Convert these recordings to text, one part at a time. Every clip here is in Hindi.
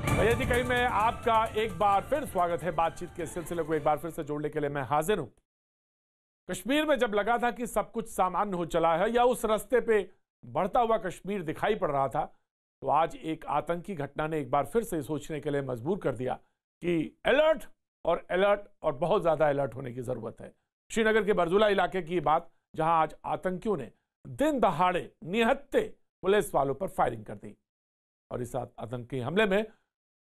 भैया जी कहीं में आपका एक बार फिर स्वागत है। बातचीत के सिलसिले को एक बार फिर से जोड़ने के लिए मैं हाजिर हूं। कश्मीर में जब लगा था कि सब कुछ सामान्य हो चला है या उस रास्ते पे बढ़ता हुआ कश्मीर दिखाई पड़ रहा था, तो आज एक आतंकी घटना ने एक बार फिर से सोचने के लिए मजबूर कर दिया कि अलर्ट और बहुत ज्यादा अलर्ट होने की जरूरत है। श्रीनगर के बरजुला इलाके की बात, जहां आज आतंकियों ने दिन दहाड़े निहत्थे पुलिस वालों पर फायरिंग कर दी और इस आतंकी हमले में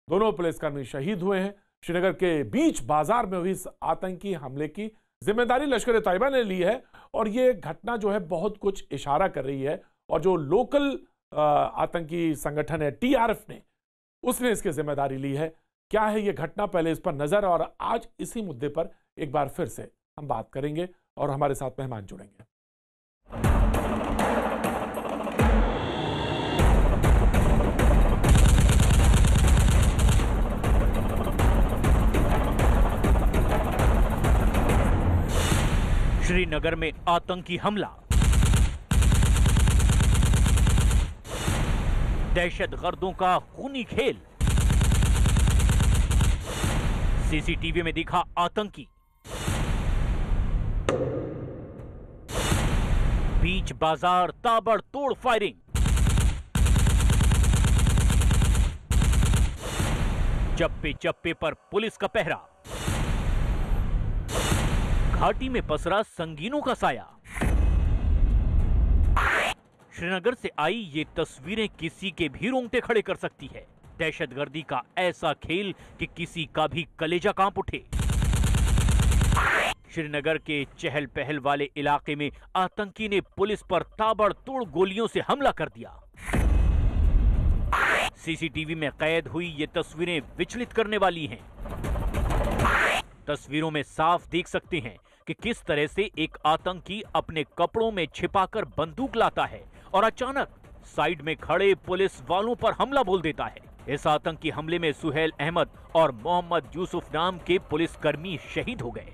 दोनों पुलिसकर्मी शहीद हुए हैं। श्रीनगर के बीच बाजार में हुई इस आतंकी हमले की जिम्मेदारी लश्कर ए तैयबा ने ली है और ये घटना जो है बहुत कुछ इशारा कर रही है और जो लोकल आतंकी संगठन है टीआरएफ ने, उसने इसकी जिम्मेदारी ली है। क्या है ये घटना, पहले इस पर नजर, और आज इसी मुद्दे पर एक बार फिर से हम बात करेंगे और हमारे साथ मेहमान जुड़ेंगे। श्रीनगर में आतंकी हमला, दहशतगर्दों का खूनी खेल, सीसीटीवी में दिखा आतंकी, बीच बाजार ताबड़तोड़ फायरिंग, चप्पे चप्पे पर पुलिस का पहरा, घाटी में पसरा संगीनों का साया। श्रीनगर से आई ये तस्वीरें किसी के भी रोंगटे खड़े कर सकती है। दहशतगर्दी का ऐसा खेल कि किसी का भी कलेजा कांप उठे। श्रीनगर के चहल पहल वाले इलाके में आतंकी ने पुलिस पर ताबड़तोड़ गोलियों से हमला कर दिया। सीसीटीवी में कैद हुई ये तस्वीरें विचलित करने वाली हैं। तस्वीरों में साफ देख सकते हैं कि किस तरह से एक आतंकी अपने कपड़ों में छिपाकर बंदूक लाता है और अचानक साइड में खड़े पुलिस वालों पर हमला बोल देता है। इस आतंकी हमले में सुहेल अहमद और मोहम्मद यूसुफ नाम के पुलिसकर्मी शहीद हो गए।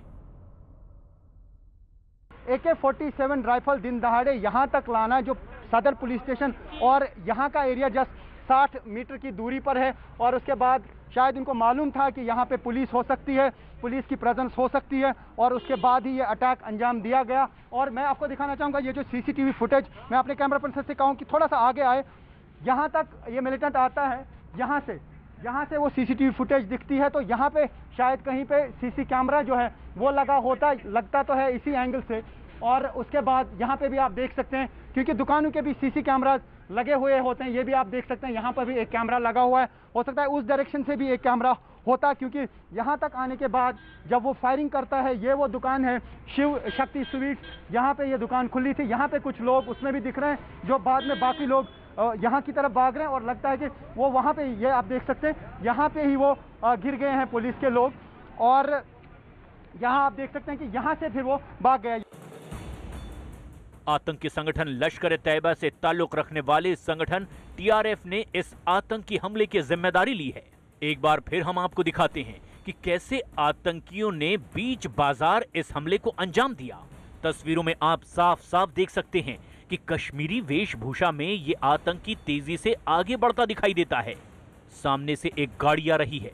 AK-47 राइफल दिन दहाड़े यहां तक लाना, जो सदर पुलिस स्टेशन और यहां का एरिया जस्ट 60 मीटर की दूरी पर है, और उसके बाद शायद इनको मालूम था कि यहाँ पे पुलिस हो सकती है, पुलिस की प्रेजेंस हो सकती है, और उसके बाद ही ये अटैक अंजाम दिया गया। और मैं आपको दिखाना चाहूँगा ये जो सीसीटीवी फुटेज, मैं अपने कैमरा पर्सन से कहूँ कि थोड़ा सा आगे आए, यहाँ तक ये मिलिटेंट आता है, यहाँ से वो सीसीटीवी फुटेज दिखती है, तो यहाँ पे शायद कहीं पे सीसी कैमरा जो है वो लगा होता, लगता तो है इसी एंगल से। और उसके बाद यहाँ पे भी आप देख सकते हैं, क्योंकि दुकानों के भी सीसी कैमरा लगे हुए होते हैं, ये भी आप देख सकते हैं, यहाँ पर भी एक कैमरा लगा हुआ है। हो सकता है उस डायरेक्शन से भी एक कैमरा होता, क्योंकि यहाँ तक आने के बाद जब वो फायरिंग करता है, ये वो दुकान है शिव शक्ति स्वीट्स, यहाँ पे ये दुकान खुली थी, यहाँ पे कुछ लोग उसमें भी दिख रहे हैं, जो बाद में बाकी लोग यहाँ की तरफ भाग रहे हैं, और लगता है कि वो वहाँ पे, ये आप देख सकते हैं, यहाँ पे ही वो गिर गए हैं पुलिस के लोग, और यहाँ आप देख सकते हैं कि यहाँ से फिर वो भाग गए। आतंकी संगठन लश्कर ए तैयबा से ताल्लुक रखने वाले संगठन टीआरएफ ने इस आतंकी हमले की जिम्मेदारी ली है। एक बार फिर हम आपको दिखाते हैं कि कैसे आतंकियों ने बीच बाजार इस हमले को अंजाम दिया। तस्वीरों में आप साफ साफ देख सकते हैं कि कश्मीरी वेशभूषा में ये आतंकी तेजी से आगे बढ़ता दिखाई देता है। सामने से एक गाड़ी आ रही है,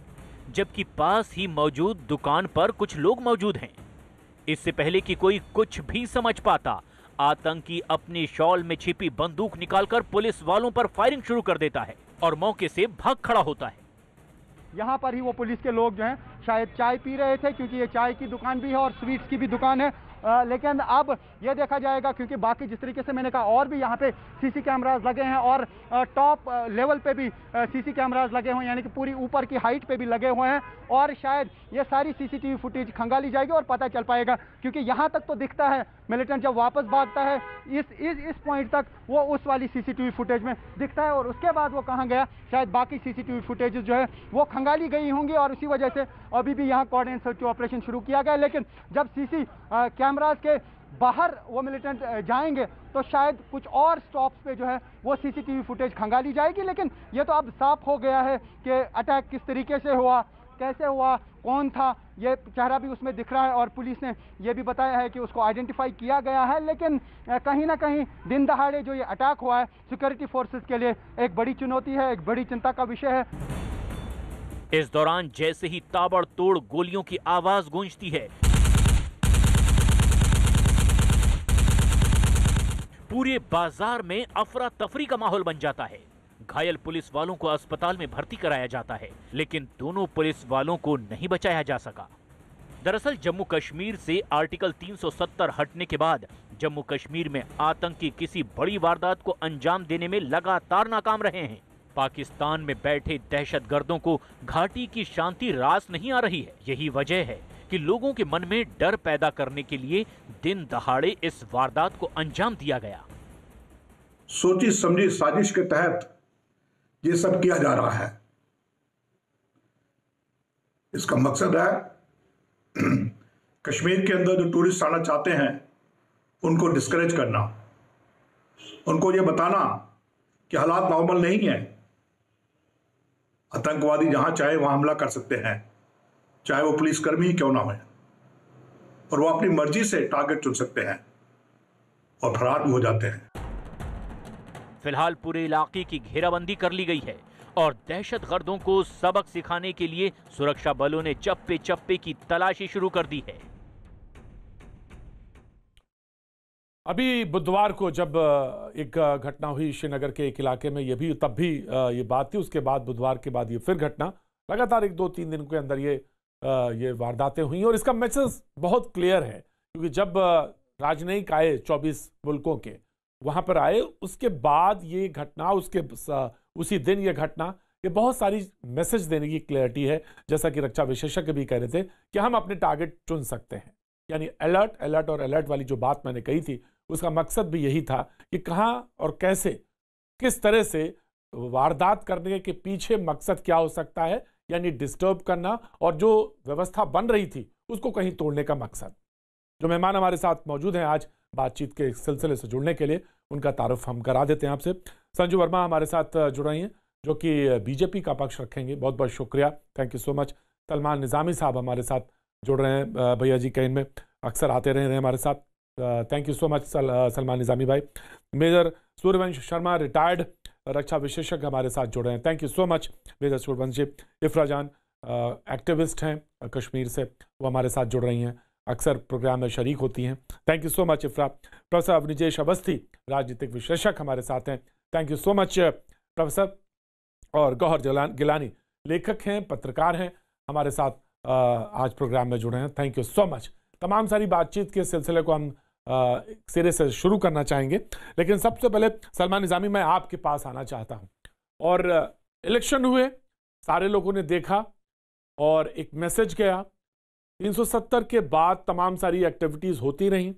जबकि पास ही मौजूद दुकान पर कुछ लोग मौजूद हैं। इससे पहले कि कोई कुछ भी समझ पाता, आतंकी अपनी शॉल में छिपी बंदूक निकालकर पुलिस वालों पर फायरिंग शुरू कर देता है और मौके से भाग खड़ा होता है। यहाँ पर ही वो पुलिस के लोग जो हैं शायद चाय पी रहे थे, क्योंकि ये चाय की दुकान भी है और स्वीट्स की भी दुकान है। लेकिन अब ये देखा जाएगा, क्योंकि बाकी जिस तरीके से मैंने कहा, और भी यहाँ पे सीसी कैमरास लगे हैं, और टॉप लेवल पे भी सीसी कैमरास लगे हुए हैं, यानी कि पूरी ऊपर की हाइट पे भी लगे हुए हैं, और शायद ये सारी सीसीटीवी फुटेज खंगाली जाएगी और पता चल पाएगा, क्योंकि यहाँ तक तो दिखता है मिलिटेंट जब वापस भागता है इस पॉइंट तक वो उस वाली सीसीटीवी फुटेज में दिखता है, और उसके बाद वो कहाँ गया, शायद बाकी सीसीटीवी फुटेज जो है वो खंगाली गई होंगी, और उसी वजह से अभी भी यहाँ कोऑर्डिनेट सर्च ऑपरेशन शुरू किया गया। लेकिन जब सीसी कैमरास के बाहर वो मिलिटेंट जाएंगे तो शायद कुछ और स्टॉप्स पे जो है वो सीसीटीवी फुटेज खंगाली जाएगी। लेकिन ये तो अब साफ हो गया है कि अटैक किस तरीके से हुआ, कैसे हुआ, कौन था, ये चेहरा भी उसमें दिख रहा है, और पुलिस ने ये भी बताया है कि उसको आइडेंटिफाई किया गया है। लेकिन कहीं ना कहीं दिन दहाड़े जो ये अटैक हुआ है सिक्योरिटी फोर्सेस के लिए एक बड़ी चुनौती है, एक बड़ी चिंता का विषय है। इस दौरान जैसे ही ताबड़तोड़ गोलियों की आवाज गूंजती है, पूरे बाजार में अफरा तफरी का माहौल बन जाता है। घायल पुलिस वालों को अस्पताल में भर्ती कराया जाता है, लेकिन दोनों पुलिस वालों को नहीं बचाया जा सका। दरअसल जम्मू कश्मीर से आर्टिकल 370 हटने के बाद जम्मू कश्मीर में आतंकी किसी बड़ी वारदात को अंजाम देने में लगातार नाकाम रहे हैं। पाकिस्तान में बैठे दहशतगर्दों को घाटी की शांति रास नहीं आ रही है। यही वजह है कि लोगों के मन में डर पैदा करने के लिए दिन दहाड़े इस वारदात को अंजाम दिया गया। सोची समझी साजिश के तहत ये सब किया जा रहा है। इसका मकसद है कश्मीर के अंदर जो टूरिस्ट आना चाहते हैं उनको डिस्करेज करना, उनको ये बताना कि हालात नॉर्मल नहीं है, आतंकवादी जहां चाहे वहां हमला कर सकते हैं, चाहे वो पुलिसकर्मी ही क्यों ना हो, और वो अपनी मर्जी से टारगेट चुन सकते हैं और फरार भी हो जाते हैं। फिलहाल पूरे इलाके की घेराबंदी कर ली गई है और दहशतगर्दों को सबक सिखाने के लिए सुरक्षा बलों ने चप्पे चप्पे की तलाशी शुरू कर दी है। अभी बुधवार को जब एक घटना हुई श्रीनगर के एक इलाके में, तब भी ये बात थी। उसके बाद बुधवार के बाद ये फिर घटना, लगातार 1-2-3 दिन के अंदर ये वारदातें हुई और इसका मैसेज बहुत क्लियर है, क्योंकि जब राजनयिक आए 24 मुल्कों के, वहां पर आए, उसके बाद ये घटना, उसी दिन ये घटना, ये बहुत सारी मैसेज देने की क्लैरिटी है। जैसा कि रक्षा विशेषज्ञ भी कह रहे थे कि हम अपने टारगेट चुन सकते हैं, यानी अलर्ट वाली जो बात मैंने कही थी, उसका मकसद भी यही था कि कहां और कैसे, किस तरह से वारदात करने के पीछे मकसद क्या हो सकता है, यानी डिस्टर्ब करना, और जो व्यवस्था बन रही थी उसको कहीं तोड़ने का मकसद। जो मेहमान हमारे साथ मौजूद हैं आज बातचीत के सिलसिले से जुड़ने के लिए, उनका तारुफ हम करा देते हैं आपसे। संजू वर्मा हमारे साथ जुड़ रही हैं, जो कि बीजेपी का पक्ष रखेंगे। बहुत बहुत शुक्रिया, thank you so much. Salman Nizami Sahab हमारे साथ जुड़ रहे हैं, भैया जी कहीं में अक्सर आते रहे हैं हमारे साथ, thank you so much Salman Nizami भाई। मेजर सूर्यवंश शर्मा रिटायर्ड रक्षा विशेषज्ञ हमारे साथ जुड़ रहे हैं, thank you so much major Suryavansh ji. Ifra Jan activist हैं कश्मीर से, वो हमारे साथ जुड़ रही हैं, अक्सर प्रोग्राम में शरीक होती हैं, thank you so much Ifra. Professor Avnijesh Awasthi राजनीतिक विश्लेषक हमारे साथ हैं, thank you so much professor. और गौहर गिलानी लेखक हैं, पत्रकार हैं, हमारे साथ आज प्रोग्राम में जुड़े हैं, थैंक यू सो मच। तमाम सारी बातचीत के सिलसिले को हम सिरे से शुरू करना चाहेंगे, लेकिन सबसे पहले सलमान निज़ामी, मैं आपके पास आना चाहता हूं। और इलेक्शन हुए, सारे लोगों ने देखा और एक मैसेज गया। 370 के बाद तमाम सारी एक्टिविटीज होती रहीं।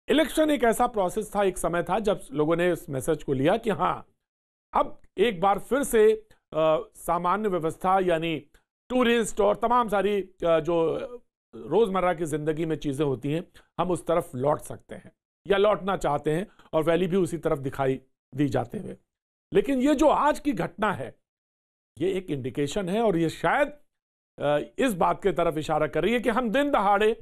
इलेक्शन एक ऐसा प्रोसेस था, एक समय था जब लोगों ने इस मैसेज को लिया कि हाँ, अब एक बार फिर से सामान्य व्यवस्था, यानी टूरिस्ट और तमाम सारी जो रोजमर्रा की जिंदगी में चीजें होती हैं, हम उस तरफ लौट सकते हैं या लौटना चाहते हैं, और वैली भी उसी तरफ दिखाई दी जाते हुए। लेकिन ये जो आज की घटना है, ये एक इंडिकेशन है, और ये शायद इस बात की तरफ इशारा कर रही है कि हम दिन दहाड़े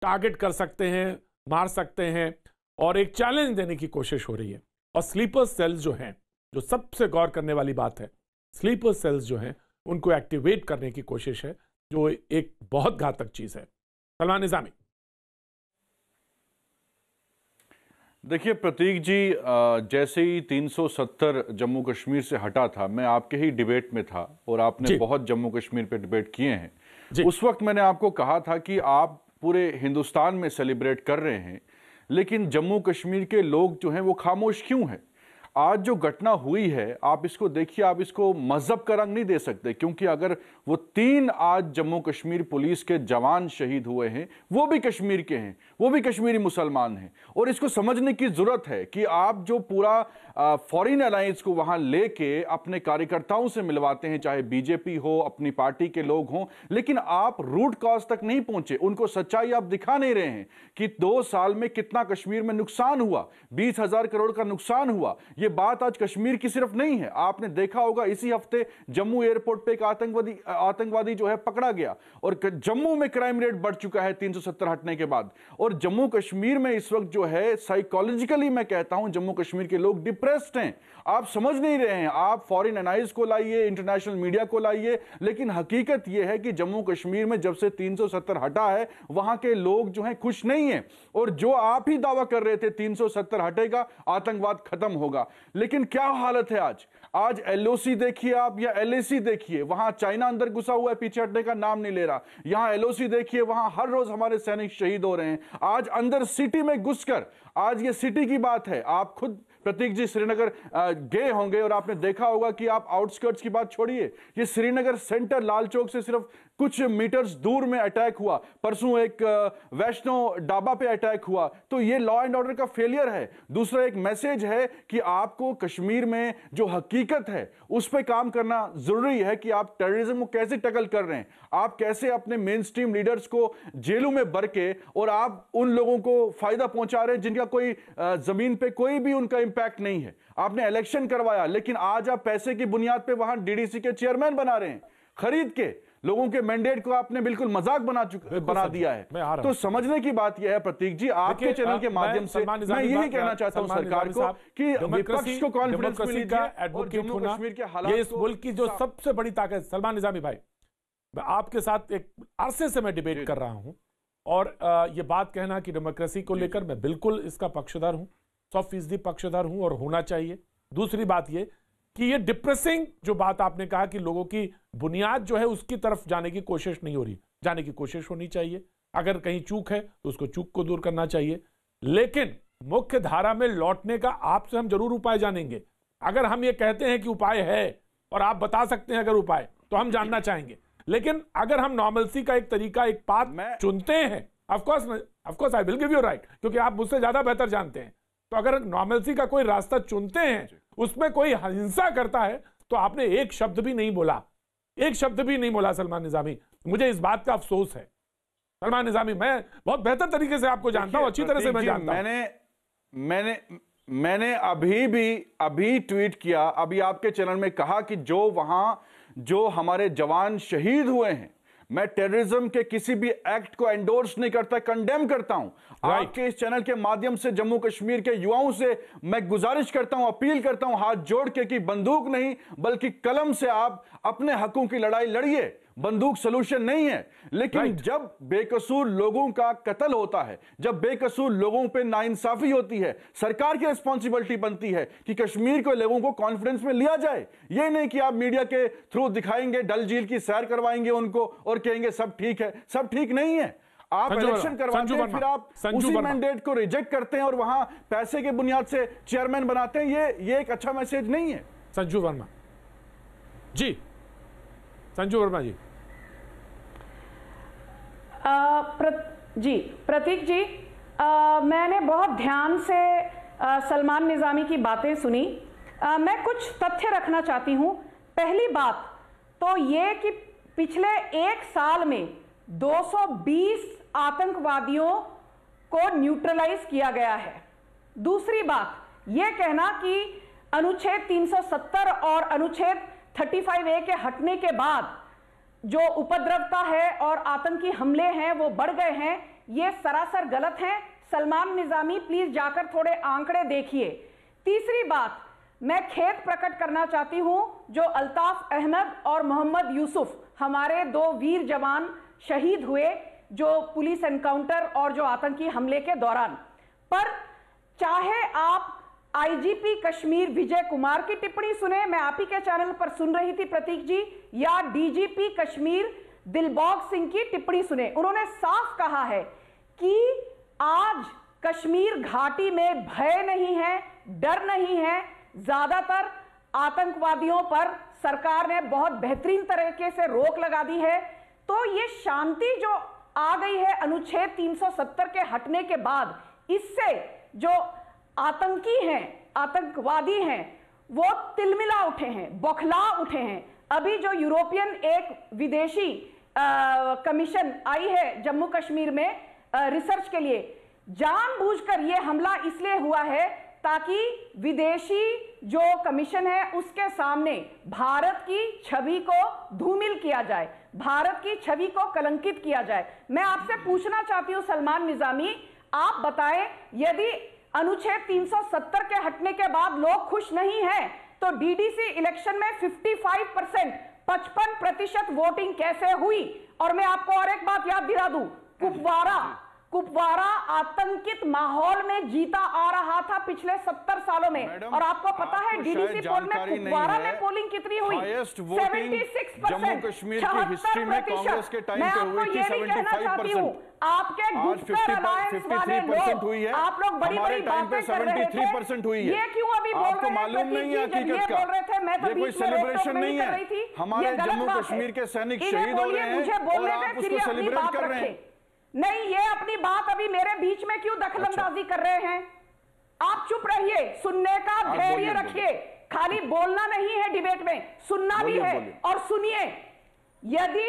टारगेट कर सकते हैं, मार सकते हैं, और एक चैलेंज देने की कोशिश हो रही है। और स्लीपर सेल्स जो हैं, जो सबसे गौर करने वाली बात है, स्लीपर सेल्स जो हैं उनको एक्टिवेट करने की कोशिश है, जो एक बहुत घातक चीज है। सलमान निज़ामी। देखिए प्रतीक जी, जैसे ही 370 जम्मू कश्मीर से हटा था, मैं आपके ही डिबेट में था और आपने बहुत जम्मू कश्मीर पे डिबेट किए हैं। उस वक्त मैंने आपको कहा था कि आप पूरे हिंदुस्तान में सेलिब्रेट कर रहे हैं, लेकिन जम्मू कश्मीर के लोग जो हैं वो खामोश क्यों हैं? आज जो घटना हुई है, आप इसको देखिए, आप इसको मजहब का रंग नहीं दे सकते, क्योंकि अगर वो 3 आज जम्मू कश्मीर पुलिस के जवान शहीद हुए हैं, वो भी कश्मीर के हैं, वो भी कश्मीरी मुसलमान हैं। और इसको समझने की जरूरत है कि आप जो पूरा फॉरेन अलायंस को वहां लेके अपने कार्यकर्ताओं से मिलवाते हैं, चाहे बीजेपी हो, अपनी पार्टी के लोग हों, लेकिन आप रूट कॉज तक नहीं पहुंचे, उनको सच्चाई आप दिखा नहीं रहे हैं कि 2 साल में कितना कश्मीर में नुकसान हुआ, 20,000 करोड़ का नुकसान हुआ। ये बात आज कश्मीर की सिर्फ नहीं है। आपने देखा होगा इसी हफ्ते जम्मू एयरपोर्ट पे एक आतंकवादी जो है पकड़ा गया और जम्मू में क्राइम रेट बढ़ चुका है 370 हटने के बाद। और जम्मू कश्मीर में इस वक्त जो है साइकोलॉजिकली मैं कहता हूं जम्मू कश्मीर के लोग डिप्रेस्ड हैं। आप समझ नहीं रहे हैं। आप फॉरेन एनालिस्ट को लाइए, इंटरनेशनल मीडिया को लाइए, लेकिन हकीकत यह है कि जम्मू कश्मीर में जब से 370 हटा है वहां के लोग जो हैं खुश नहीं है। और जो आप ही दावा कर रहे थे 370 हटेगा आतंकवाद खत्म होगा, लेकिन क्या हालत है आज एलओसी देखिए आप या एलएसी देखिए, वहां चाइना अंदर घुसा हुआ है, पीछे हटने का नाम नहीं ले रहा। यहां एलओसी देखिए, वहां हर रोज हमारे सैनिक शहीद हो रहे हैं। आज अंदर सिटी में घुसकर, आज ये सिटी की बात है, आप खुद प्रतीक जी श्रीनगर गए होंगे और आपने देखा होगा कि आप आउटस्कर्ट्स की बात छोड़िए, ये श्रीनगर सेंटर लाल चौक से सिर्फ कुछ मीटर्स दूर में अटैक हुआ। परसों एक वैष्णो ढाबा पे अटैक हुआ। तो ये लॉ एंड ऑर्डर का फेलियर है। दूसरा एक मैसेज है कि आपको कश्मीर में जो हकीकत है उस पर काम करना जरूरी है कि आप टेररिज्म को कैसे टैकल कर रहे हैं, आप कैसे अपने मेन स्ट्रीम लीडर्स को जेलों में भर के और आप उन लोगों को फायदा पहुंचा रहे हैं जिनका कोई जमीन पे कोई भी उनका इंपैक्ट नहीं है। आपने इलेक्शन करवाया, लेकिन आज आप पैसे की बुनियाद पे वहां डीडीसी के चेयरमैन बना रहे हैं, खरीद के लोगों के मैंडेट को आपने बिल्कुल मजाक बना दिया है। तो समझने की बात यह है प्रतीक जी, आपके चैनल के माध्यम से मैं यही कहना चाहता हूं सरकार को कि विपक्ष को कॉन्फिडेंस में लीजिए और जम्मू कश्मीर के हालात ये इस मुल्क की जो सबसे बड़ी ताकत। सलमान निजामी भाई, मैं आपके साथ एक अरसे से मैं डिबेट कर रहा हूं और ये बात कहना कि डेमोक्रेसी को लेकर मैं बिल्कुल इसका पक्षधर हूं, 100% पक्षधर हूं और होना चाहिए। दूसरी बात ये कि ये डिप्रेसिंग जो बात आपने कहा कि लोगों की बुनियाद जो है उसकी तरफ जाने की कोशिश नहीं हो रही, जाने की कोशिश होनी चाहिए। अगर कहीं चूक है तो उसको चूक को दूर करना चाहिए, लेकिन मुख्य धारा में लौटने का आपसे हम जरूर उपाय जानेंगे। अगर हम ये कहते हैं कि उपाय है और आप बता सकते हैं अगर उपाय, तो हम जानना चाहेंगे। लेकिन अगर हम नॉर्मलसी का एक तरीका, एक पाथ चुनते हैं, of course I will give you right, क्योंकि आप मुझसे ज्यादा बेहतर जानते हैं। तो अगर नॉर्मलसी का कोई रास्ता चुनते हैं, उसमें कोई हिंसा करता है, तो आपने एक शब्द भी नहीं बोला, एक शब्द भी नहीं बोला सलमान निजामी। मुझे इस बात का अफसोस है। सलमान निजामी, मैं बहुत बेहतर तरीके से आपको जानता हूं, अच्छी तरह से मैं जानता हूं। मैंने अभी ट्वीट किया, अभी आपके चैनल में कहा कि जो हमारे जवान शहीद हुए हैं, मैं टेररिज्म के किसी भी एक्ट को एंडोर्स नहीं करता, कंडेम करता हूं। आपके इस चैनल के माध्यम से जम्मू कश्मीर के युवाओं से मैं गुजारिश करता हूं, अपील करता हूं हाथ जोड़ के कि बंदूक नहीं बल्कि कलम से आप अपने हकों की लड़ाई लड़िए। बंदूक सलूशन नहीं है, लेकिन जब बेकसूर लोगों का कत्ल होता है, जब बेकसूर लोगों पे नाइंसाफी होती है, सरकार की रिस्पॉन्सिबिलिटी बनती है कि कश्मीर के लोगों को कॉन्फिडेंस में लिया जाए। ये नहीं कि आप मीडिया के थ्रू दिखाएंगे, डल झील की सैर करवाएंगे उनको और कहेंगे सब ठीक है। सब ठीक नहीं है। आप इलेक्शन करवाते हैं, फिर आप उसी मैंडेट को रिजेक्ट करते हैं और वहां पैसे के बुनियाद से चेयरमैन बनाते हैं। ये एक अच्छा मैसेज नहीं है। संजू वर्मा जी, संजू वर्मा जी। प्रतीक जी, मैंने बहुत ध्यान से सलमान निजामी की बातें सुनी। मैं कुछ तथ्य रखना चाहती हूं। पहली बात तो ये कि पिछले एक साल में 220 आतंकवादियों को न्यूट्रलाइज किया गया है। दूसरी बात, यह कहना कि अनुच्छेद 370 और अनुच्छेद 35A के हटने के बाद जो उपद्रवता है और आतंकी हमले हैं वो बढ़ गए हैं, ये सरासर गलत है। सलमान निजामी प्लीज जाकर थोड़े आंकड़े देखिए। तीसरी बात, मैं खेद प्रकट करना चाहती हूं जो अल्ताफ अहमद और मोहम्मद यूसुफ, हमारे 2 वीर जवान शहीद हुए जो पुलिस एनकाउंटर और जो आतंकी हमले के दौरान। पर चाहे आप आईजीपी कश्मीर विजय कुमार की टिप्पणी सुने, मैं आप ही के चैनल पर सुन रही थी प्रतीक जी, या डीजीपी कश्मीर दिलबाग सिंह की टिप्पणी सुने, उन्होंने साफ कहा है कि आज कश्मीर घाटी में भय नहीं है, डर नहीं है। ज्यादातर आतंकवादियों पर सरकार ने बहुत बेहतरीन तरीके से रोक लगा दी है। तो ये शांति जो आ गई है अनुच्छेद 370 के हटने के बाद, इससे जो आतंकी हैं, आतंकवादी हैं, वो तिलमिला उठे हैं, बौखला उठे हैं। अभी जो यूरोपियन एक विदेशी कमीशन आई है जम्मू कश्मीर में रिसर्च के लिए, जानबूझकर यह हमला इसलिए हुआ है ताकि विदेशी जो कमीशन है उसके सामने भारत की छवि को धूमिल किया जाए, भारत की छवि को कलंकित किया जाए। मैं आपसे पूछना चाहती हूं सलमान निजामी, आप बताएं, यदि अनुच्छेद 370 के हटने के बाद लोग खुश नहीं हैं तो डीडीसी इलेक्शन में 55% वोटिंग कैसे हुई? और मैं आपको और एक बात याद दिला दूं, कुपवारा आतंकित माहौल में जीता आ रहा था पिछले 70 सालों में, और आपको पता है डीडीसी पोल में कुपवारा में पोलिंग कितनी हुई? 76%। जम्मू कश्मीर की हिस्ट्री में कांग्रेस के टाइम पे हुई थी 75%। आपके गुप्कर अलायंस वाले लोग, आप लोग बड़ी-बड़ी बातें कर रहे थे, 73% हुई है। ये क्यों अभी बोल आपको रहे हैं? मालूम नहीं है हकीकत का? बोल रहे थे, मैं तो ये कोई सेलिब्रेशन नहीं है। हमारे जम्मू कश्मीर के सैनिक शहीद हो रहे हैं और आप उसको सेलिब्रेट कर रहे हैं। नहीं, ये अपनी बात अभी मेरे बीच में क्यों दखलंदाजी कर रहे हैं? आप चुप रहिए, सुनने का धैर्य रखिए, खाली बोलना नहीं है डिबेट में, सुनना भी है। और सुनिए, यदि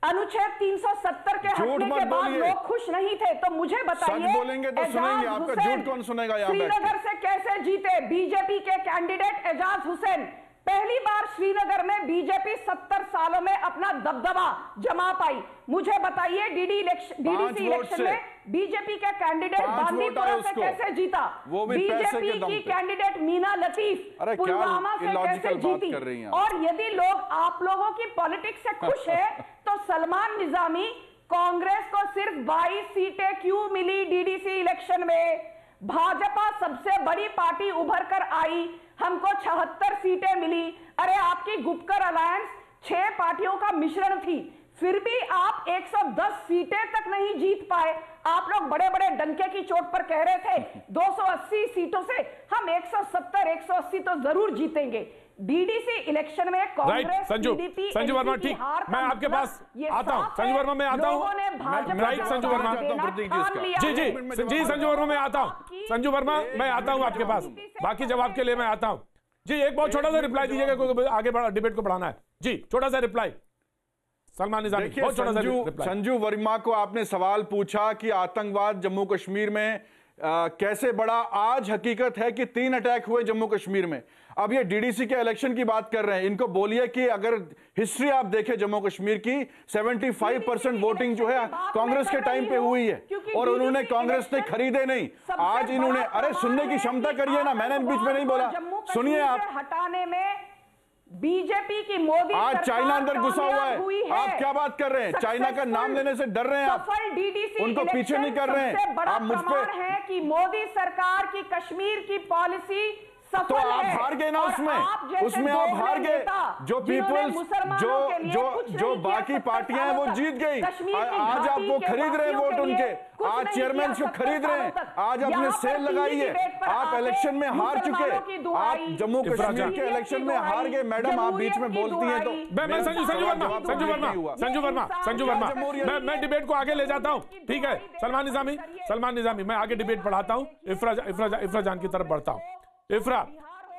अनुच्छेद 370 के हटने के बाद लोग खुश नहीं थे तो मुझे बताइए, सच बोलेंगे तो सुनेंगे, आपका झूठ कौन सुनेगा? यहाँ श्रीनगर से कैसे जीते बीजेपी के कैंडिडेट एजाज हुसैन? पहली बार श्रीनगर में बीजेपी 70 सालों में अपना दबदबा जमा पाई। मुझे बताइए, डीडीसी इलेक्शन में बीजेपी के कैंडिडेट बांदीपुरा से कैसे जीता? बीजेपी की कैंडिडेट मीना लतीफ पुलवामा से कैसे जीती? और यदि लोग आप लोगों की पॉलिटिक्स से खुश है तो सलमान निजामी, कांग्रेस को सिर्फ 22 सीटें क्यों मिली डीडीसी इलेक्शन में? भाजपा सबसे बड़ी पार्टी उभर कर आई, हमको 76 सीटें मिली। अरे आपकी गुपकर अलायंस 6 पार्टियों का मिश्रण थी, फिर भी आप 110 सीटें तक नहीं जीत पाए। आप लोग बड़े बड़े डंके की चोट पर कह रहे थे 280 सीटों से हम 170 180 तो जरूर जीतेंगे। डीडीसी इलेक्शन में कांग्रेस संजू वर्मा, ठीक, मैं आपके पास आता हूं। संजू वर्मा मैं आता हूं। राइट संजू वर्मा, जी संजू वर्मा मैं आता हूं। संजू वर्मा मैं आता हूं आपके पास, बाकी जवाब के लिए मैं आता हूं। जी एक बहुत छोटा सा रिप्लाई दीजिएगा, क्योंकि आगे बढ़ा डिबेट को बढ़ाना है। जी छोटा सा रिप्लाई सलमान निजामी, बहुत छोटा सा रिप्लाई। संजू वर्मा को आपने सवाल पूछा कि आतंकवाद जम्मू कश्मीर में कैसे बढ़ा। आज हकीकत है कि 3 अटैक हुए जम्मू कश्मीर में। अब ये डीडीसी के इलेक्शन की बात कर रहे हैं, इनको बोलिए कि अगर हिस्ट्री आप देखें जम्मू कश्मीर की, 75% वोटिंग जो है कांग्रेस के टाइम पे हुई है, और उन्होंने कांग्रेस ने खरीदे नहीं। आज इन्होंने, अरे सुनने की क्षमता करिए ना, मैंने बीच में नहीं बोला, सुनिए आप। हटाने में बीजेपी की मोदी आज चाइना अंदर घुसा हुआ है, आप क्या बात कर रहे हैं? चाइना का नाम लेने से डर रहे हैं आप, उनको पीछे नहीं कर रहे हैं आप मुझ पे। है कि मोदी सरकार की कश्मीर की पॉलिसी तो आप हार गए ना उसमें आप हार गए। जो पीपल्स, जो बाकी पार्टियां हैं वो जीत गई। आज आप वो खरीद रहे हैं वोट उनके, आज चेयरमैन को खरीद रहे हैं, आज आपने सेल लगाई है, आप इलेक्शन में हार चुके, आप जम्मू कश्मीर के इलेक्शन में हार गए। मैडम आप बीच में बोलती हैं तो मैं संजू वर्मा मैं डिबेट को आगे ले जाता हूं, ठीक है? सलमान निजामी मैं आगे डिबेट बढ़ाता हूं, इफ्रा जान की तरफ बढ़ता हूं। इफ्रा,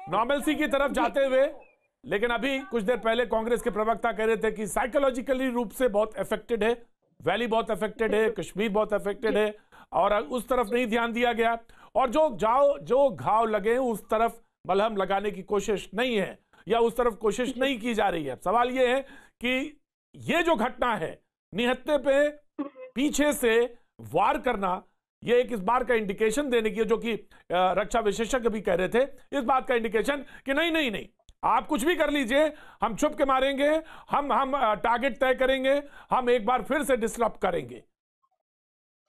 नॉर्मलसी की तरफ जाते हुए, लेकिन अभी कुछ देर पहले कांग्रेस के प्रवक्ता कह रहे थे कि साइकोलॉजिकली रूप से बहुत अफेक्टेड है, वैली बहुत अफेक्टेड है, कश्मीर बहुत अफेक्टेड है, और उस तरफ नहीं ध्यान दिया गया, और जो घाव लगे उस तरफ मलहम लगाने की कोशिश नहीं है, या उस तरफ कोशिश नहीं की जा रही है। सवाल यह है कि ये जो घटना है, निहत्थे पे पीछे से वार करना, ये एक इस बार का इंडिकेशन देने की, जो कि रक्षा विशेषज्ञ भी कह रहे थे, इस बात का इंडिकेशन कि नहीं आप कुछ भी कर लीजिए, हम छुप के मारेंगे, हम टारगेट तय करेंगे, हम एक बार फिर से डिसरप्ट करेंगे।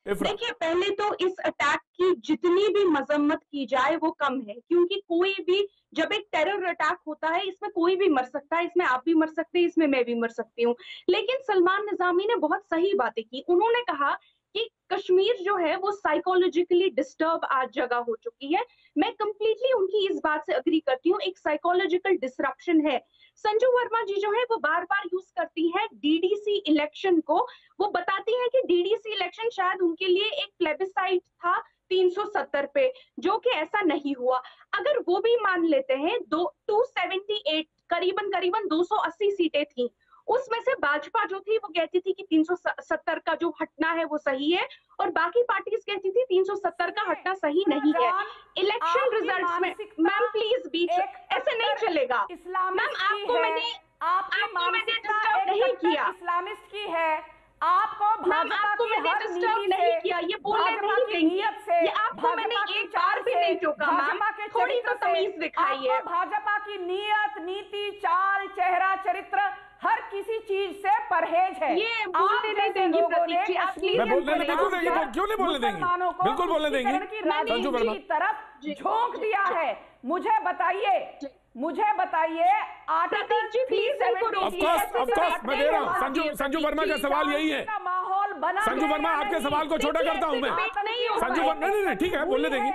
देखिए, पहले तो इस अटैक की जितनी भी मजम्मत की जाए वो कम है, क्योंकि कोई भी, जब एक टेरर अटैक होता है इसमें कोई भी मर सकता है, इसमें आप भी मर सकते हैं, इसमें मैं भी मर सकती हूँ। लेकिन सलमान निजामी ने बहुत सही बातें की। उन्होंने कहा कि कश्मीर जो है वो साइकोलॉजिकली डिस्टर्ब आज जगह हो चुकी है। मैं कंप्लीटली उनकी इस बात से अग्री करती हूँ, एक साइकोलॉजिकल डिसरप्शन है। संजू वर्मा जी जो है वो बार बार यूज करती है डीडीसी इलेक्शन को, वो बताती है कि डीडीसी इलेक्शन शायद उनके लिए एक प्लेबिसाइट था 370 पे, जो कि ऐसा नहीं हुआ। अगर वो भी मान लेते हैं 278 करीबन 280 सीटें थी, उसमें से भाजपा जो थी वो कहती थी कि 370 का जो हटना है वो सही है, और बाकी पार्टीज कहती थी 370 का हटना सही नहीं है। इलेक्शन रिजल्ट्स में मैम प्लीज बीच ऐसे नहीं चलेगा मैम, आपको मैंने डिस्टर्ब नहीं किया, इस्लामिस्ट की है, आपको भाजपा की मैंने हर डिस्टर्ब नीति नहीं से, किया, ये बोलने नहीं देंगे, ये आपको मैंने एक बार भी नहीं टोका मैम, थोड़ी तो तमीज दिखाई है। भाजपा की नीयत, नीति, चाल, चेहरा, चरित्र, हर किसी चीज से परहेज है। ये बोलने नहीं देंगी प्रतीक जी, आप प्लीज। मैं बोलने बिल्कुल देंगी, क्यों नहीं बोलने देंगी, बिल्कुल बोलने देंगी। संजू वर्मा की तरफ झोंक दिया है। मुझे बताइए प्रतीक जी प्लीज ऑफ कोर्स मैं दे रहा हूँ। संजू वर्मा का सवाल यही है। माहौल बना, संजू वर्मा आपके सवाल को छोटा करता हूं मैं। संजू वर्मा नहीं ठीक है, बोलने देंगी।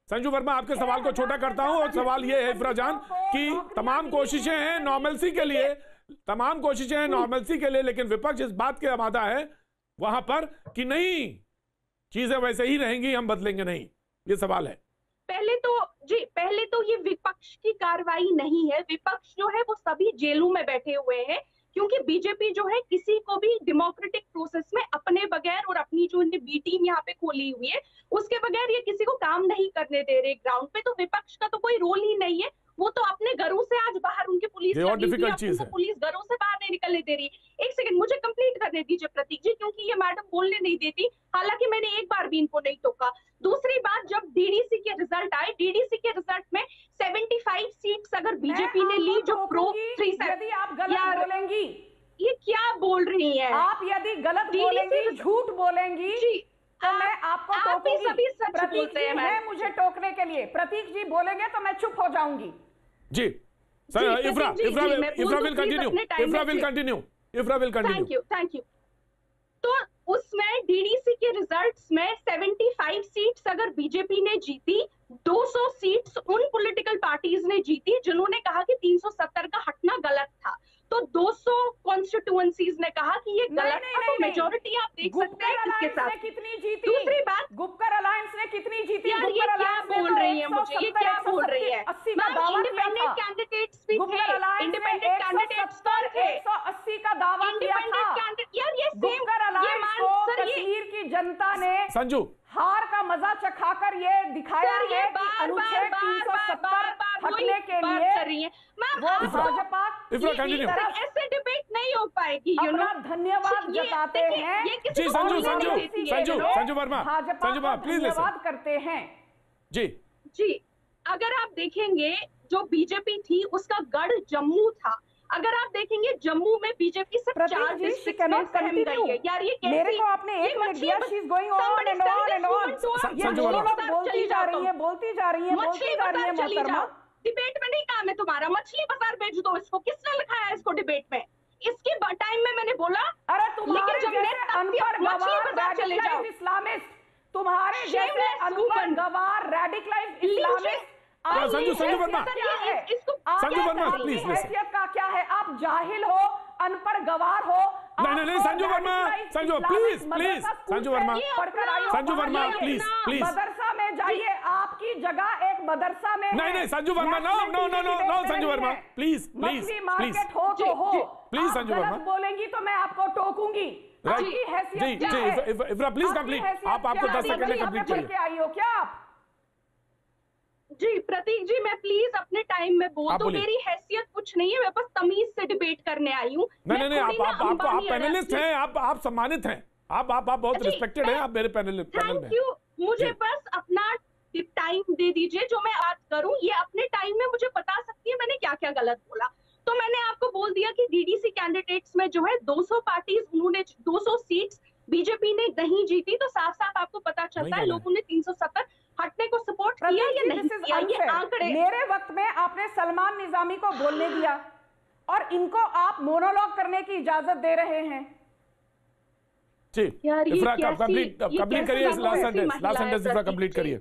संजू वर्मा आपके सवाल को छोटा करता हूं, और सवाल ये है इफ्रा जान कि तमाम कोशिशें हैं नॉर्मलसी के लिए, लेकिन विपक्ष इस बात के आमादा है वहां पर कि नहीं चीजें वैसे ही रहेंगी, हम बदलेंगे नहीं। ये सवाल है। पहले तो ये विपक्ष की कार्रवाई नहीं है, विपक्ष जो है वो सभी जेलों में बैठे हुए हैं, क्योंकि बीजेपी जो है किसी को भी डेमोक्रेटिक प्रोसेस में अपने बगैर, और अपनी जो इन्हें बी टीम यहाँ पे खोली हुई है उसके बगैर ये किसी को काम नहीं करने दे रहे ग्राउंड पे। तो विपक्ष का तो कोई रोल ही नहीं है, वो तो अपने घरों से आज बाहर, उनकी पुलिस पुलिस घरों से बाहर नहीं निकलने दे रही। एक सेकंड मुझे कंप्लीट करने दीजिए प्रतीक जी, क्योंकि ये मैडम बोलने नहीं देती, हालांकि मैंने एक बार भी इनको नहीं टोका। दूसरी बात, जब डीडीसी के रिजल्ट आए, डीडीसी के रिजल्ट में 75 सीट्स अगर बीजेपी ने ली, जो प्रो 3 यदि आप गलत बोलेंगी, ये क्या बोल रही है आप? यदि गलत बोलेंगी, झूठ बोलेंगी तो मैं आपको टोकूंगी। सभी सच बोलते हैं मुझे टोकने के लिए। प्रतीक जी बोलेंगे तो मैं चुप हो जाऊंगी। जी Ifra will continue. Thank you. तो उसमें डीडीसी के रिजल्ट्स में 75 सीट्स अगर बीजेपी ने जीती, 200 सीट्स उन पॉलिटिकल पार्टीज ने जीती जिन्होंने कहा कि 370 का हटना गलत था। तो 200 कॉन्स्टिट्यूएंसीज ने कहा कि ये गलत था, तो मेजोरिटी आप देख सकते हैं इसके साथ। कितनी जीती? दूसरी बात, गुपकर अलायंस ने कितनी जीती? यार ये क्या बोल रही है मुझे, ये क्या बोल रही है? इंडिपेंडेंट कैंडिडेट्स भी थे, इंडिपेंडेंट कैंडिडेट्स पर थे, 180 का दावा किया था। यार ये गुपकर अलायंस को कश्मीर की जनता ने संजू हार का मजा चखाकर ये दिखाया है कि अनुच्छेद 370 हटने के लिए वो भाजपा ऐसे डिबेट नहीं हो पाएगी। अपना धन्यवाद जताते हैं। जी संजू वर्मा प्लीज धन्यवाद करते हैं। जी अगर आप देखेंगे जो बीजेपी थी उसका गढ़ जम्मू था। अगर आप देखेंगे जम्मू में बीजेपी सिर्फ 4 डिस्ट्रिक्ट में सहम गई है। यार ये कैसी, मेरे को आपने एक मिनट दिया, she is going on and on and on. ये बोलती जा रही है मोहतरमा। डिबेट में नहीं काम है तुम्हारा, मछली बाजार भेज दो इसको। किसने लिखा है इसको डिबेट में? इसके टाइम में मैंने बोला, अरे तुम्हारे जैसे अनपढ़ गवार चले जाओ इस्लामिस्ट, तुम्हारे जैसे अनपढ़ गवार radicalised Islamist. Sanju Verma please हैसियत का क्या है? आप जाहिल हो, अनपढ़ गवार हो। नहीं संजू वर्मा प्लीज मदरसा में जाइए, आपकी जगह एक मदरसा में। नहीं Sanju Verma no Sanju Verma please market हो तो हो, प्लीज संजू वर्मा बोलेंगी तो मैं आपको टोकूंगी। आपकी हैसियत क्या है? इफ्रा प्लीज कंप्लीट। आपको 10 सेकंड में कंप्लीट करिए। आई हो क्या आप? जी प्रतीक जी मैं प्लीज अपने टाइम में बोल दो। मेरी हैसियत कुछ नहीं है, मैं बस तमीज से डिबेट करने आई हूँ। नहीं आप पैनलिस्ट हैं, आप सम्मानित हैं, आप बहुत रिस्पेक्टेड हैं, आप मेरे पैनल में। मुझे बस अपना टाइम दे दीजिए, जो मैं बात करूं ये अपने टाइम में मुझे बता सकती है मैंने क्या क्या गलत बोला। तो मैंने आपको बोल दिया कि डीडीसी कैंडिडेट्स में जो है 200 पार्टीज, उन्होंने 200 सीट्स बीजेपी ने नहीं जीती। तो साफ साफ आपको पता चलता है लोगों ने 370 हटने को सपोर्ट किया या नहीं किया। ये आंकड़े, मेरे वक्त में आपने सलमान निजामी को बोलने दिया और इनको आप मोनोलॉग करने की इजाजत दे रहे हैं। कंप्लीट करिए, लास्ट सेंटेंस इफ्रा कंप्लीट करिए।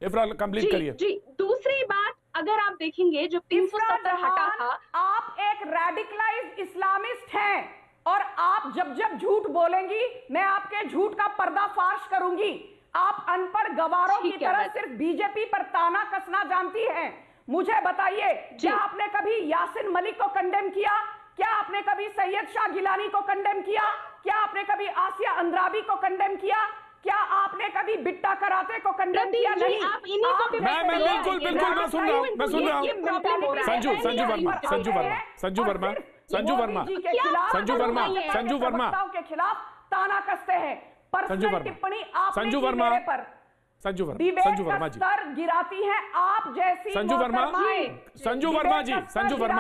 इफ्रा कंप्लीट करिए। जी दूसरी बात, अगर आप देखेंगे जब 370 हटा था, आप एक रेडिकलाइज्ड इस्लामिस्ट हैं और आप जब झूठ बोलेंगी मैं आपके झूठ का पर्दाफाश करूंगी। आप अनपढ़ गवारों की तरह सिर्फ बीजेपी पर ताना कसना जानती हैं। मुझे बताइए, क्या आपने कभी यासिन मलिक को कंडेम किया? क्या आपने कभी सैयद शाह गिलानी को कंडेम किया? क्या आपने कभी आसिया अंद्राबी को कंडेम किया? क्या आपने कभी बिट्टा कराते को कंडेम किया? नहीं। आप इन्हीं को भी मैं बिल्कुल मैं सुन रहा हूँ। संजू वर्मा के खिलाफ ताना कसते हैं। पर्सनल टिप्पणी आपने की मेरे पर। संजू वर्मा जी गिराती हैं आप जैसी संजू वर्मा